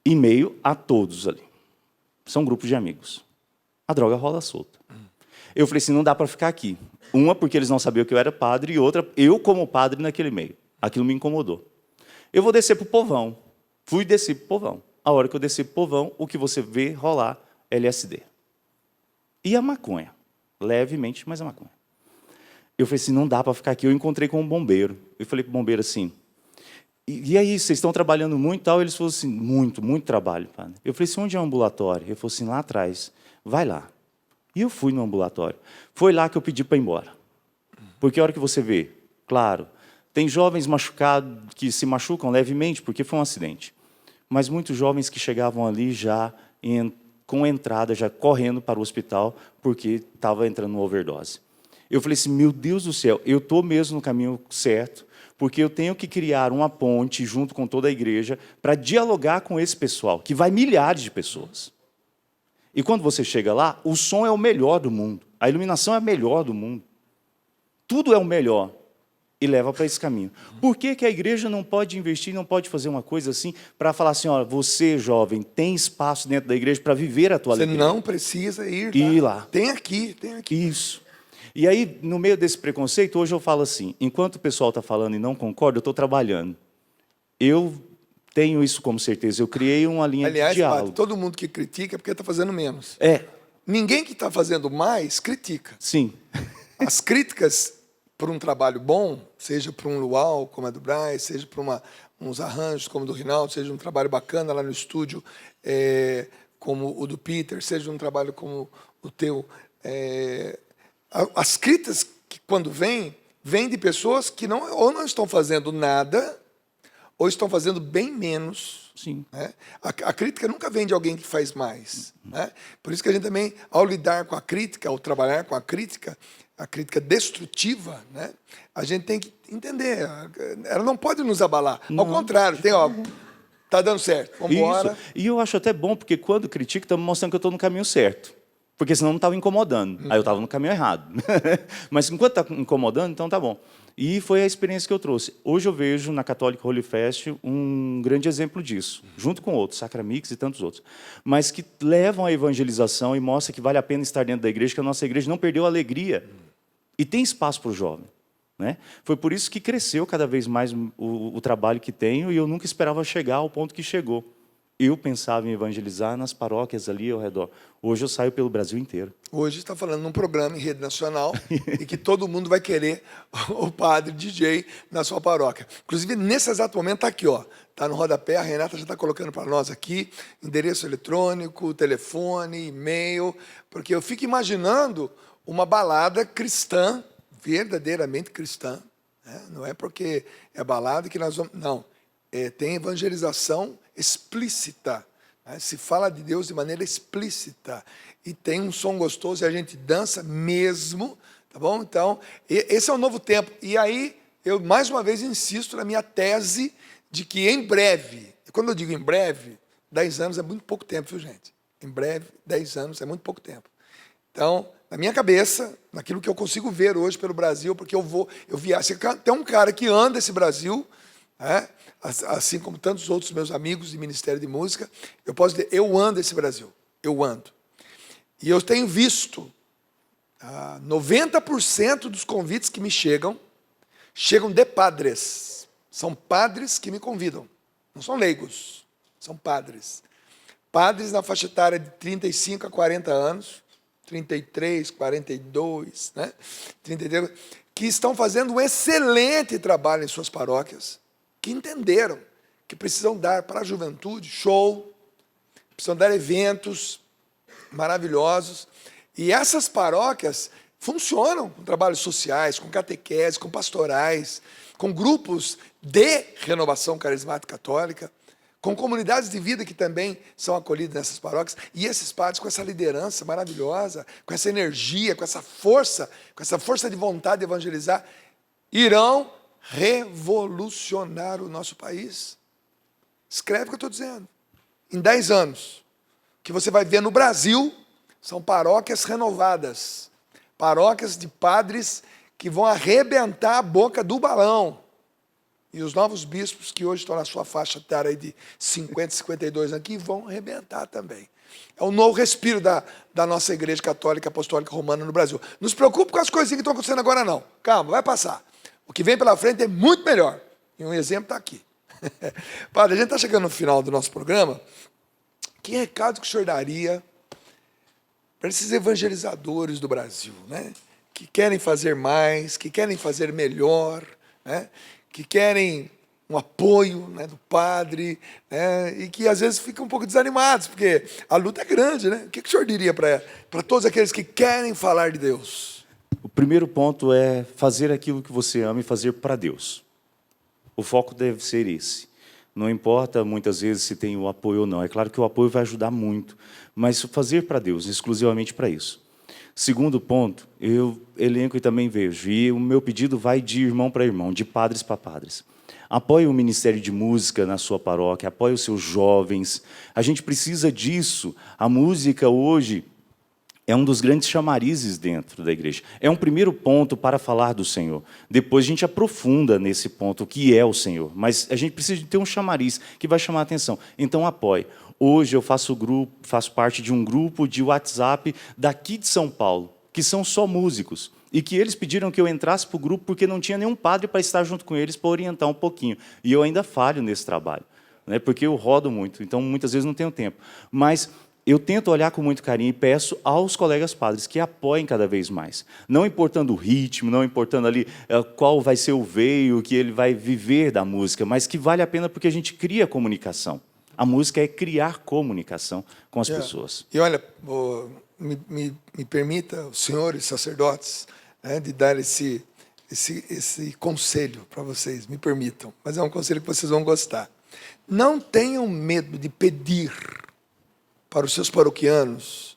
Em meio a todos ali. São grupos de amigos. A droga rola solta. Eu falei assim, não dá para ficar aqui. Uma, porque eles não sabiam que eu era padre, e outra, eu como padre naquele meio. Aquilo me incomodou. Eu vou descer para o povão. Fui descer para o povão. A hora que eu desci para o povão, o que você vê rolar é LSD. E a maconha. Levemente, mas a maconha. Eu falei assim, não dá para ficar aqui. Eu encontrei com um bombeiro. Eu falei para o bombeiro assim, e aí, vocês estão trabalhando muito e tal? Eles falaram assim, muito trabalho, padre. Eu falei assim, onde é o ambulatório? Ele falou assim, lá atrás. Vai lá. E eu fui no ambulatório. Foi lá que eu pedi para ir embora. Porque a hora que você vê, claro, tem jovens machucados que se machucam levemente porque foi um acidente. Mas muitos jovens que chegavam ali já com entrada, já correndo para o hospital porque estava entrando no overdose. Eu falei assim, meu Deus do céu, eu estou mesmo no caminho certo, porque eu tenho que criar uma ponte junto com toda a igreja para dialogar com esse pessoal, que vai milhares de pessoas. E quando você chega lá, o som é o melhor do mundo, a iluminação é a melhor do mundo. Tudo é o melhor e leva para esse caminho. Por que a igreja não pode investir, não pode fazer uma coisa assim, para falar assim, olha, você, jovem, tem espaço dentro da igreja para viver a tua alegria? Você não precisa ir lá. Tem aqui, tem aqui. Isso. E aí, no meio desse preconceito, hoje eu falo assim, enquanto o pessoal está falando e não concorda, eu estou trabalhando. Eu tenho isso como certeza, eu criei uma linha de diálogo. Padre, todo mundo que critica é porque está fazendo menos. É, ninguém que está fazendo mais critica. Sim. As críticas por um trabalho bom, seja para um luau, como a do Braz, seja para uns arranjos, como o do Rinaldo, seja um trabalho bacana lá no estúdio, como o do Peter, seja um trabalho como o teu. As críticas, que quando vêm de pessoas que ou não estão fazendo nada, ou estão fazendo bem menos. Sim. Né? A crítica nunca vem de alguém que faz mais. Né? Por isso que a gente também, ao lidar com a crítica, ao trabalhar com a crítica destrutiva, né? A gente tem que entender, ela não pode nos abalar. Ao contrário, tá dando certo, vamos embora. Isso. E eu acho até bom, porque quando critico, estamos mostrando que eu estou no caminho certo. Porque senão não estava incomodando. Aí eu estava no caminho errado. Mas enquanto está incomodando, então tá bom. E foi a experiência que eu trouxe. Hoje eu vejo na Católica Holy Fest um grande exemplo disso, junto com outros, Sacramix e tantos outros, mas que levam à evangelização e mostram que vale a pena estar dentro da igreja, que a nossa igreja não perdeu a alegria e tem espaço para o jovem. Né? Foi por isso que cresceu cada vez mais o trabalho que tenho, e eu nunca esperava chegar ao ponto que chegou. Eu pensava em evangelizar nas paróquias ali ao redor. Hoje eu saio pelo Brasil inteiro. Hoje está falando num programa em rede nacional e que todo mundo vai querer o padre DJ na sua paróquia. Inclusive, nesse exato momento, está aqui, está no rodapé, a Renata já está colocando para nós aqui, endereço eletrônico, telefone, e-mail, porque eu fico imaginando uma balada cristã, verdadeiramente cristã. Né? Não é porque é balada que nós vamos... Não, tem evangelização explícita. Né? Se fala de Deus de maneira explícita. E tem um som gostoso e a gente dança mesmo. Tá bom? Então, esse é o novo tempo. E aí, eu mais uma vez insisto na minha tese de que em breve, quando eu digo em breve, 10 anos é muito pouco tempo, viu, gente? Em breve, 10 anos é muito pouco tempo. Então, na minha cabeça, naquilo que eu consigo ver hoje pelo Brasil, porque eu viajo. Tem um cara que anda esse Brasil, né? Assim como tantos outros meus amigos de Ministério de Música, eu posso dizer, eu ando esse Brasil, eu ando. E eu tenho visto 90% dos convites que me chegam de padres. São padres que me convidam, não são leigos, são padres. Padres na faixa etária de 35 a 40 anos, 33, 42, né? 33, que estão fazendo um excelente trabalho em suas paróquias, que entenderam que precisam dar para a juventude show, precisam dar eventos maravilhosos. E essas paróquias funcionam com trabalhos sociais, com catequese, com pastorais, com grupos de renovação carismática católica, com comunidades de vida que também são acolhidas nessas paróquias, e esses padres com essa liderança maravilhosa, com essa energia, com essa força de vontade de evangelizar, irão revolucionar o nosso país. Escreve o que eu estou dizendo. Em 10 anos, o que você vai ver no Brasil são paróquias renovadas, paróquias de padres que vão arrebentar a boca do balão. E os novos bispos que hoje estão na sua faixa etária aí de 50, 52 aqui vão arrebentar também. É o novo respiro da nossa Igreja Católica Apostólica Romana no Brasil. Não se preocupe com as coisinhas que estão acontecendo agora, não. Calma, vai passar. O que vem pela frente é muito melhor. E um exemplo está aqui. Padre, a gente está chegando no final do nosso programa. Que recado que o senhor daria para esses evangelizadores do Brasil, né? Que querem fazer mais, que querem fazer melhor, né? Que querem um apoio, né, do padre, né? E que às vezes ficam um pouco desanimados, porque a luta é grande, né? O que o senhor diria para todos aqueles que querem falar de Deus? O primeiro ponto é fazer aquilo que você ama e fazer para Deus. O foco deve ser esse. Não importa, muitas vezes, se tem o apoio ou não. É claro que o apoio vai ajudar muito, mas fazer para Deus, exclusivamente para isso. Segundo ponto, eu elenco e também vejo, e o meu pedido vai de irmão para irmão, de padres para padres. Apoie o Ministério de Música na sua paróquia, apoie os seus jovens. A gente precisa disso. A música hoje é um dos grandes chamarizes dentro da igreja. É um primeiro ponto para falar do Senhor. Depois a gente aprofunda nesse ponto, o que é o Senhor. Mas a gente precisa de ter um chamariz que vai chamar a atenção. Então, apoie. Hoje eu faço parte de um grupo de WhatsApp daqui de São Paulo, que são só músicos. E que eles pediram que eu entrasse para o grupo porque não tinha nenhum padre para estar junto com eles, para orientar um pouquinho. E eu ainda falho nesse trabalho, né? Porque eu rodo muito, então muitas vezes não tenho tempo. Mas eu tento olhar com muito carinho e peço aos colegas padres que apoiem cada vez mais. Não importando o ritmo, não importando ali qual vai ser o veio que ele vai viver da música, mas que vale a pena porque a gente cria comunicação. A música é criar comunicação com as pessoas. E olha, me permita, os senhores sacerdotes, né, de dar esse conselho para vocês, me permitam, mas é um conselho que vocês vão gostar. Não tenham medo de pedir para os seus paroquianos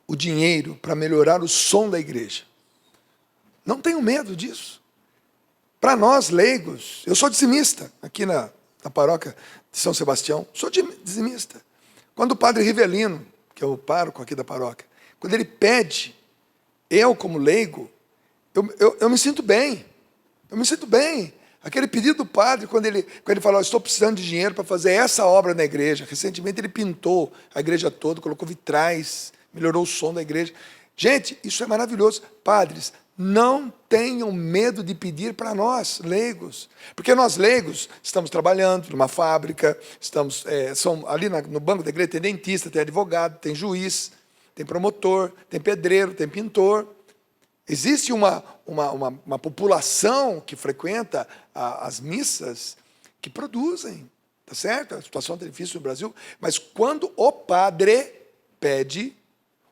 o dinheiro para melhorar o som da igreja. Não tenham medo disso. Para nós, leigos, eu sou dizimista aqui na paróquia de São Sebastião, sou dizimista. Quando o padre Rivelino, que é o pároco aqui da paróquia, quando ele pede, eu como leigo, eu me sinto bem. Eu me sinto bem. Aquele pedido do padre, quando ele falou, estou precisando de dinheiro para fazer essa obra na igreja. Recentemente ele pintou a igreja toda, colocou vitrais, melhorou o som da igreja. Gente, isso é maravilhoso. Padres, não tenham medo de pedir para nós, leigos. Porque nós, leigos, estamos trabalhando numa fábrica, ali no banco da igreja tem dentista, tem advogado, tem juiz, tem promotor, tem pedreiro, tem pintor. Existe uma população que frequenta as missas que produzem, tá certo? A situação está difícil no Brasil, mas quando o padre pede,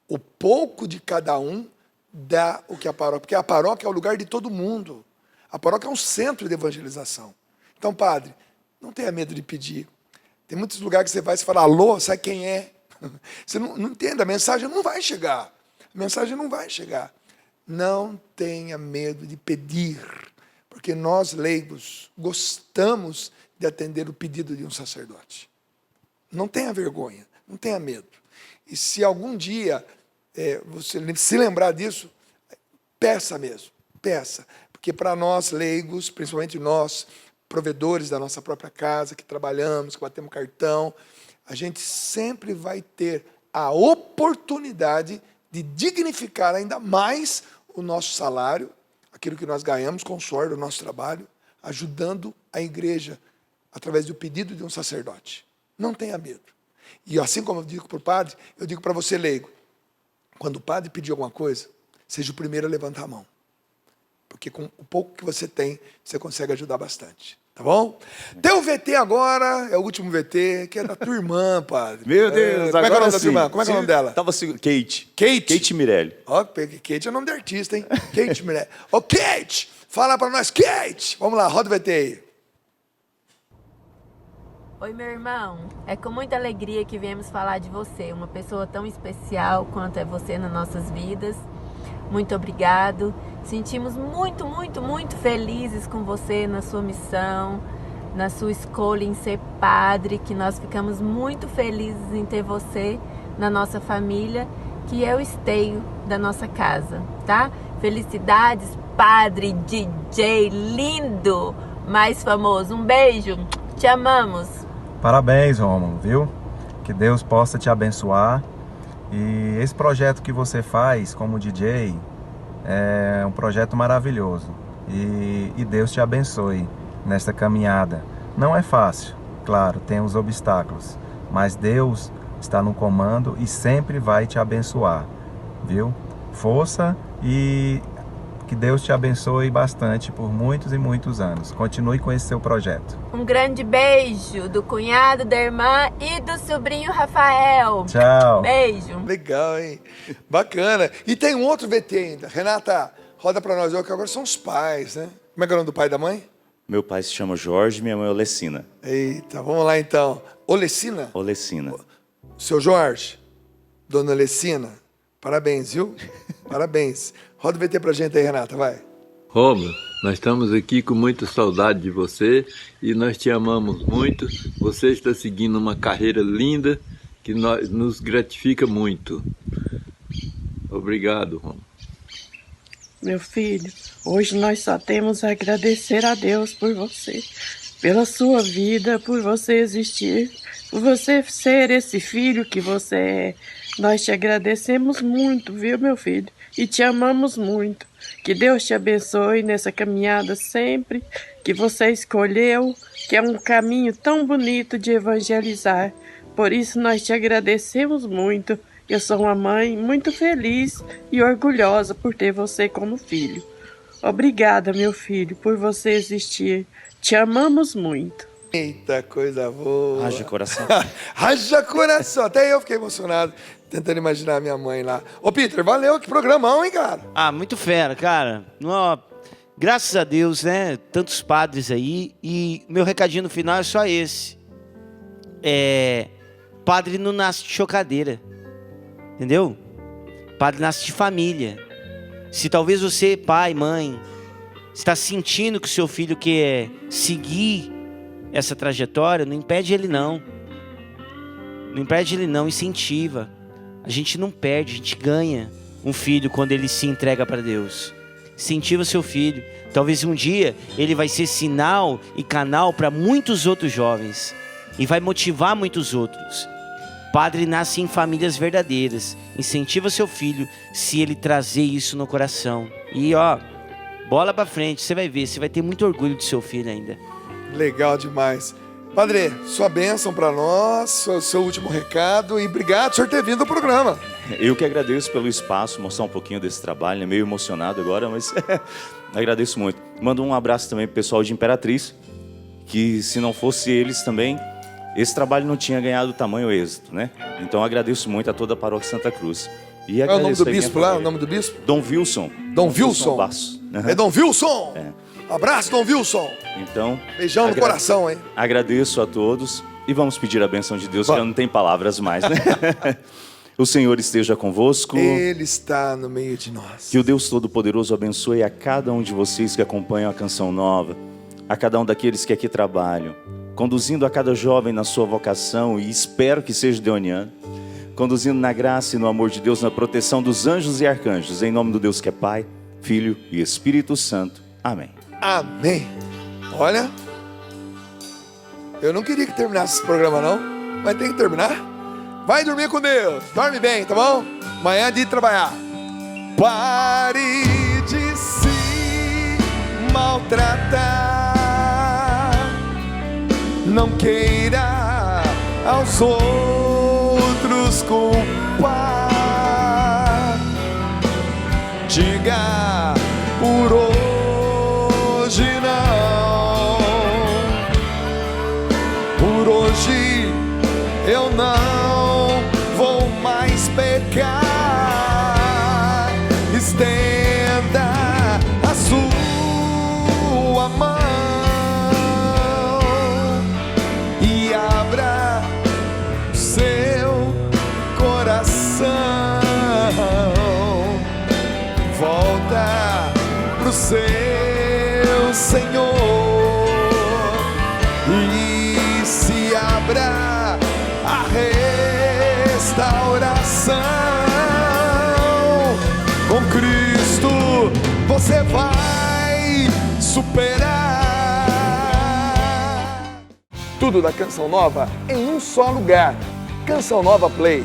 o pouco de cada um dá o que a paróquia, porque a paróquia é o lugar de todo mundo. A paróquia é um centro de evangelização. Então, padre, não tenha medo de pedir. Tem muitos lugares que você vai e fala, alô, sabe quem é? Você não entende, a mensagem não vai chegar. A mensagem não vai chegar. Não tenha medo de pedir, porque nós, leigos, gostamos de atender o pedido de um sacerdote. Não tenha vergonha, não tenha medo. E se algum dia você se lembrar disso, peça mesmo, peça. Porque para nós, leigos, principalmente nós, provedores da nossa própria casa, que trabalhamos, que batemos cartão, a gente sempre vai ter a oportunidade de dignificar ainda mais o nosso salário, aquilo que nós ganhamos com o suor do nosso trabalho, ajudando a igreja através do pedido de um sacerdote. Não tenha medo. E assim como eu digo para o padre, eu digo para você, leigo, quando o padre pedir alguma coisa, seja o primeiro a levantar a mão. Porque com o pouco que você tem, você consegue ajudar bastante. Tá bom? Tem o VT agora, é o último VT, que é da tua irmã, padre. Meu Deus, como é que é o nome da tua sim. irmã? Como é que é o nome dela? Kate. Kate? Kate Mirelli. Ó, Kate é nome de artista, hein? Kate Mirelli. Ô, Kate! Fala pra nós, Kate! Vamos lá, roda o VT aí. Oi, meu irmão. É com muita alegria que viemos falar de você, uma pessoa tão especial quanto é você nas nossas vidas. Muito obrigado. Sentimos muito, muito, muito felizes com você na sua missão, na sua escolha em ser padre, que nós ficamos muito felizes em ter você na nossa família, que é o esteio da nossa casa, tá? Felicidades, padre DJ lindo, mais famoso. Um beijo, te amamos. Parabéns, Rômulo, viu? Que Deus possa te abençoar. E esse projeto que você faz como DJ é um projeto maravilhoso. E Deus te abençoe nesta caminhada. Não é fácil, claro, tem os obstáculos, mas Deus está no comando e sempre vai te abençoar, viu? Força e que Deus te abençoe bastante por muitos e muitos anos. Continue com esse seu projeto. Um grande beijo do cunhado, da irmã e do sobrinho Rafael. Tchau. Beijo. Legal, hein? Bacana. E tem um outro VT ainda. Renata, roda pra nós, que agora são os pais, né? Como é que é o nome do pai e da mãe? Meu pai se chama Jorge, minha mãe é Olecina. Eita, vamos lá então. Olecina? Olecina. Seu Jorge, dona Olecina, parabéns, viu? Parabéns. Roda o VT pra gente aí, Renata, vai. Rômulo, nós estamos aqui com muita saudade de você e nós te amamos muito. Você está seguindo uma carreira linda que nos gratifica muito. Obrigado, Rômulo. Meu filho, hoje nós só temos a agradecer a Deus por você, pela sua vida, por você existir, por você ser esse filho que você é. Nós te agradecemos muito, viu, meu filho? E te amamos muito. Que Deus te abençoe nessa caminhada sempre que você escolheu, que é um caminho tão bonito de evangelizar. Por isso nós te agradecemos muito. Eu sou uma mãe muito feliz e orgulhosa por ter você como filho. Obrigada, meu filho, por você existir. Te amamos muito. Eita, coisa boa. Haja coração. Haja coração. Até eu fiquei emocionado, tentando imaginar a minha mãe lá. Ô, Peter, valeu, que programão, hein, cara? Ah, muito fera, cara. Ó, graças a Deus, né? Tantos padres aí. E meu recadinho no final é só esse. Padre não nasce de chocadeira. Entendeu? Padre nasce de família. Se talvez você, pai, mãe, está sentindo que o seu filho quer seguir essa trajetória, não impede ele não. Não impede ele não, incentiva. A gente não perde, a gente ganha um filho quando ele se entrega para Deus. Incentiva seu filho. Talvez um dia ele vai ser sinal e canal para muitos outros jovens. E vai motivar muitos outros. Padre nasce em famílias verdadeiras. Incentiva seu filho se ele trazer isso no coração. E ó, bola pra frente, você vai ver, você vai ter muito orgulho do seu filho ainda. Legal demais. Padre, sua bênção para nós, seu último recado e obrigado por senhor ter vindo ao programa. Eu que agradeço pelo espaço, mostrar um pouquinho desse trabalho, né? Meio emocionado agora, mas agradeço muito. Mando um abraço também pro pessoal de Imperatriz, que se não fosse eles também, esse trabalho não tinha ganhado tamanho êxito, né? Então agradeço muito a toda a Paróquia Santa Cruz. E qual é o nome do aí bispo lá? O nome do bispo? Dom Wilson. Dom Wilson? Basso. É Dom Wilson? Abraço, Dom Wilson. Então, beijão no coração, hein? Agradeço a todos e vamos pedir a bênção de Deus, que eu não tenho palavras mais, né? O Senhor esteja convosco. Ele está no meio de nós. Que o Deus Todo-Poderoso abençoe a cada um de vocês que acompanham a Canção Nova, a cada um daqueles que aqui trabalham, conduzindo a cada jovem na sua vocação, e espero que seja deoniano, conduzindo na graça e no amor de Deus, na proteção dos anjos e arcanjos, em nome do Deus que é Pai, Filho e Espírito Santo. Amém. Amém. Olha, eu não queria que terminasse esse programa não, mas tem que terminar. Vai dormir com Deus, dorme bem, tá bom? Amanhã é dia de trabalhar. Pare de se maltratar, não queira aos outros culpar. Diga por hoje não, por hoje eu não vou mais pecar. Estenda a sua mão e abra seu coração. Volta pro seu Senhor e se abra a restauração. Com Cristo você vai superar. Tudo da Canção Nova em um só lugar. Canção Nova Play.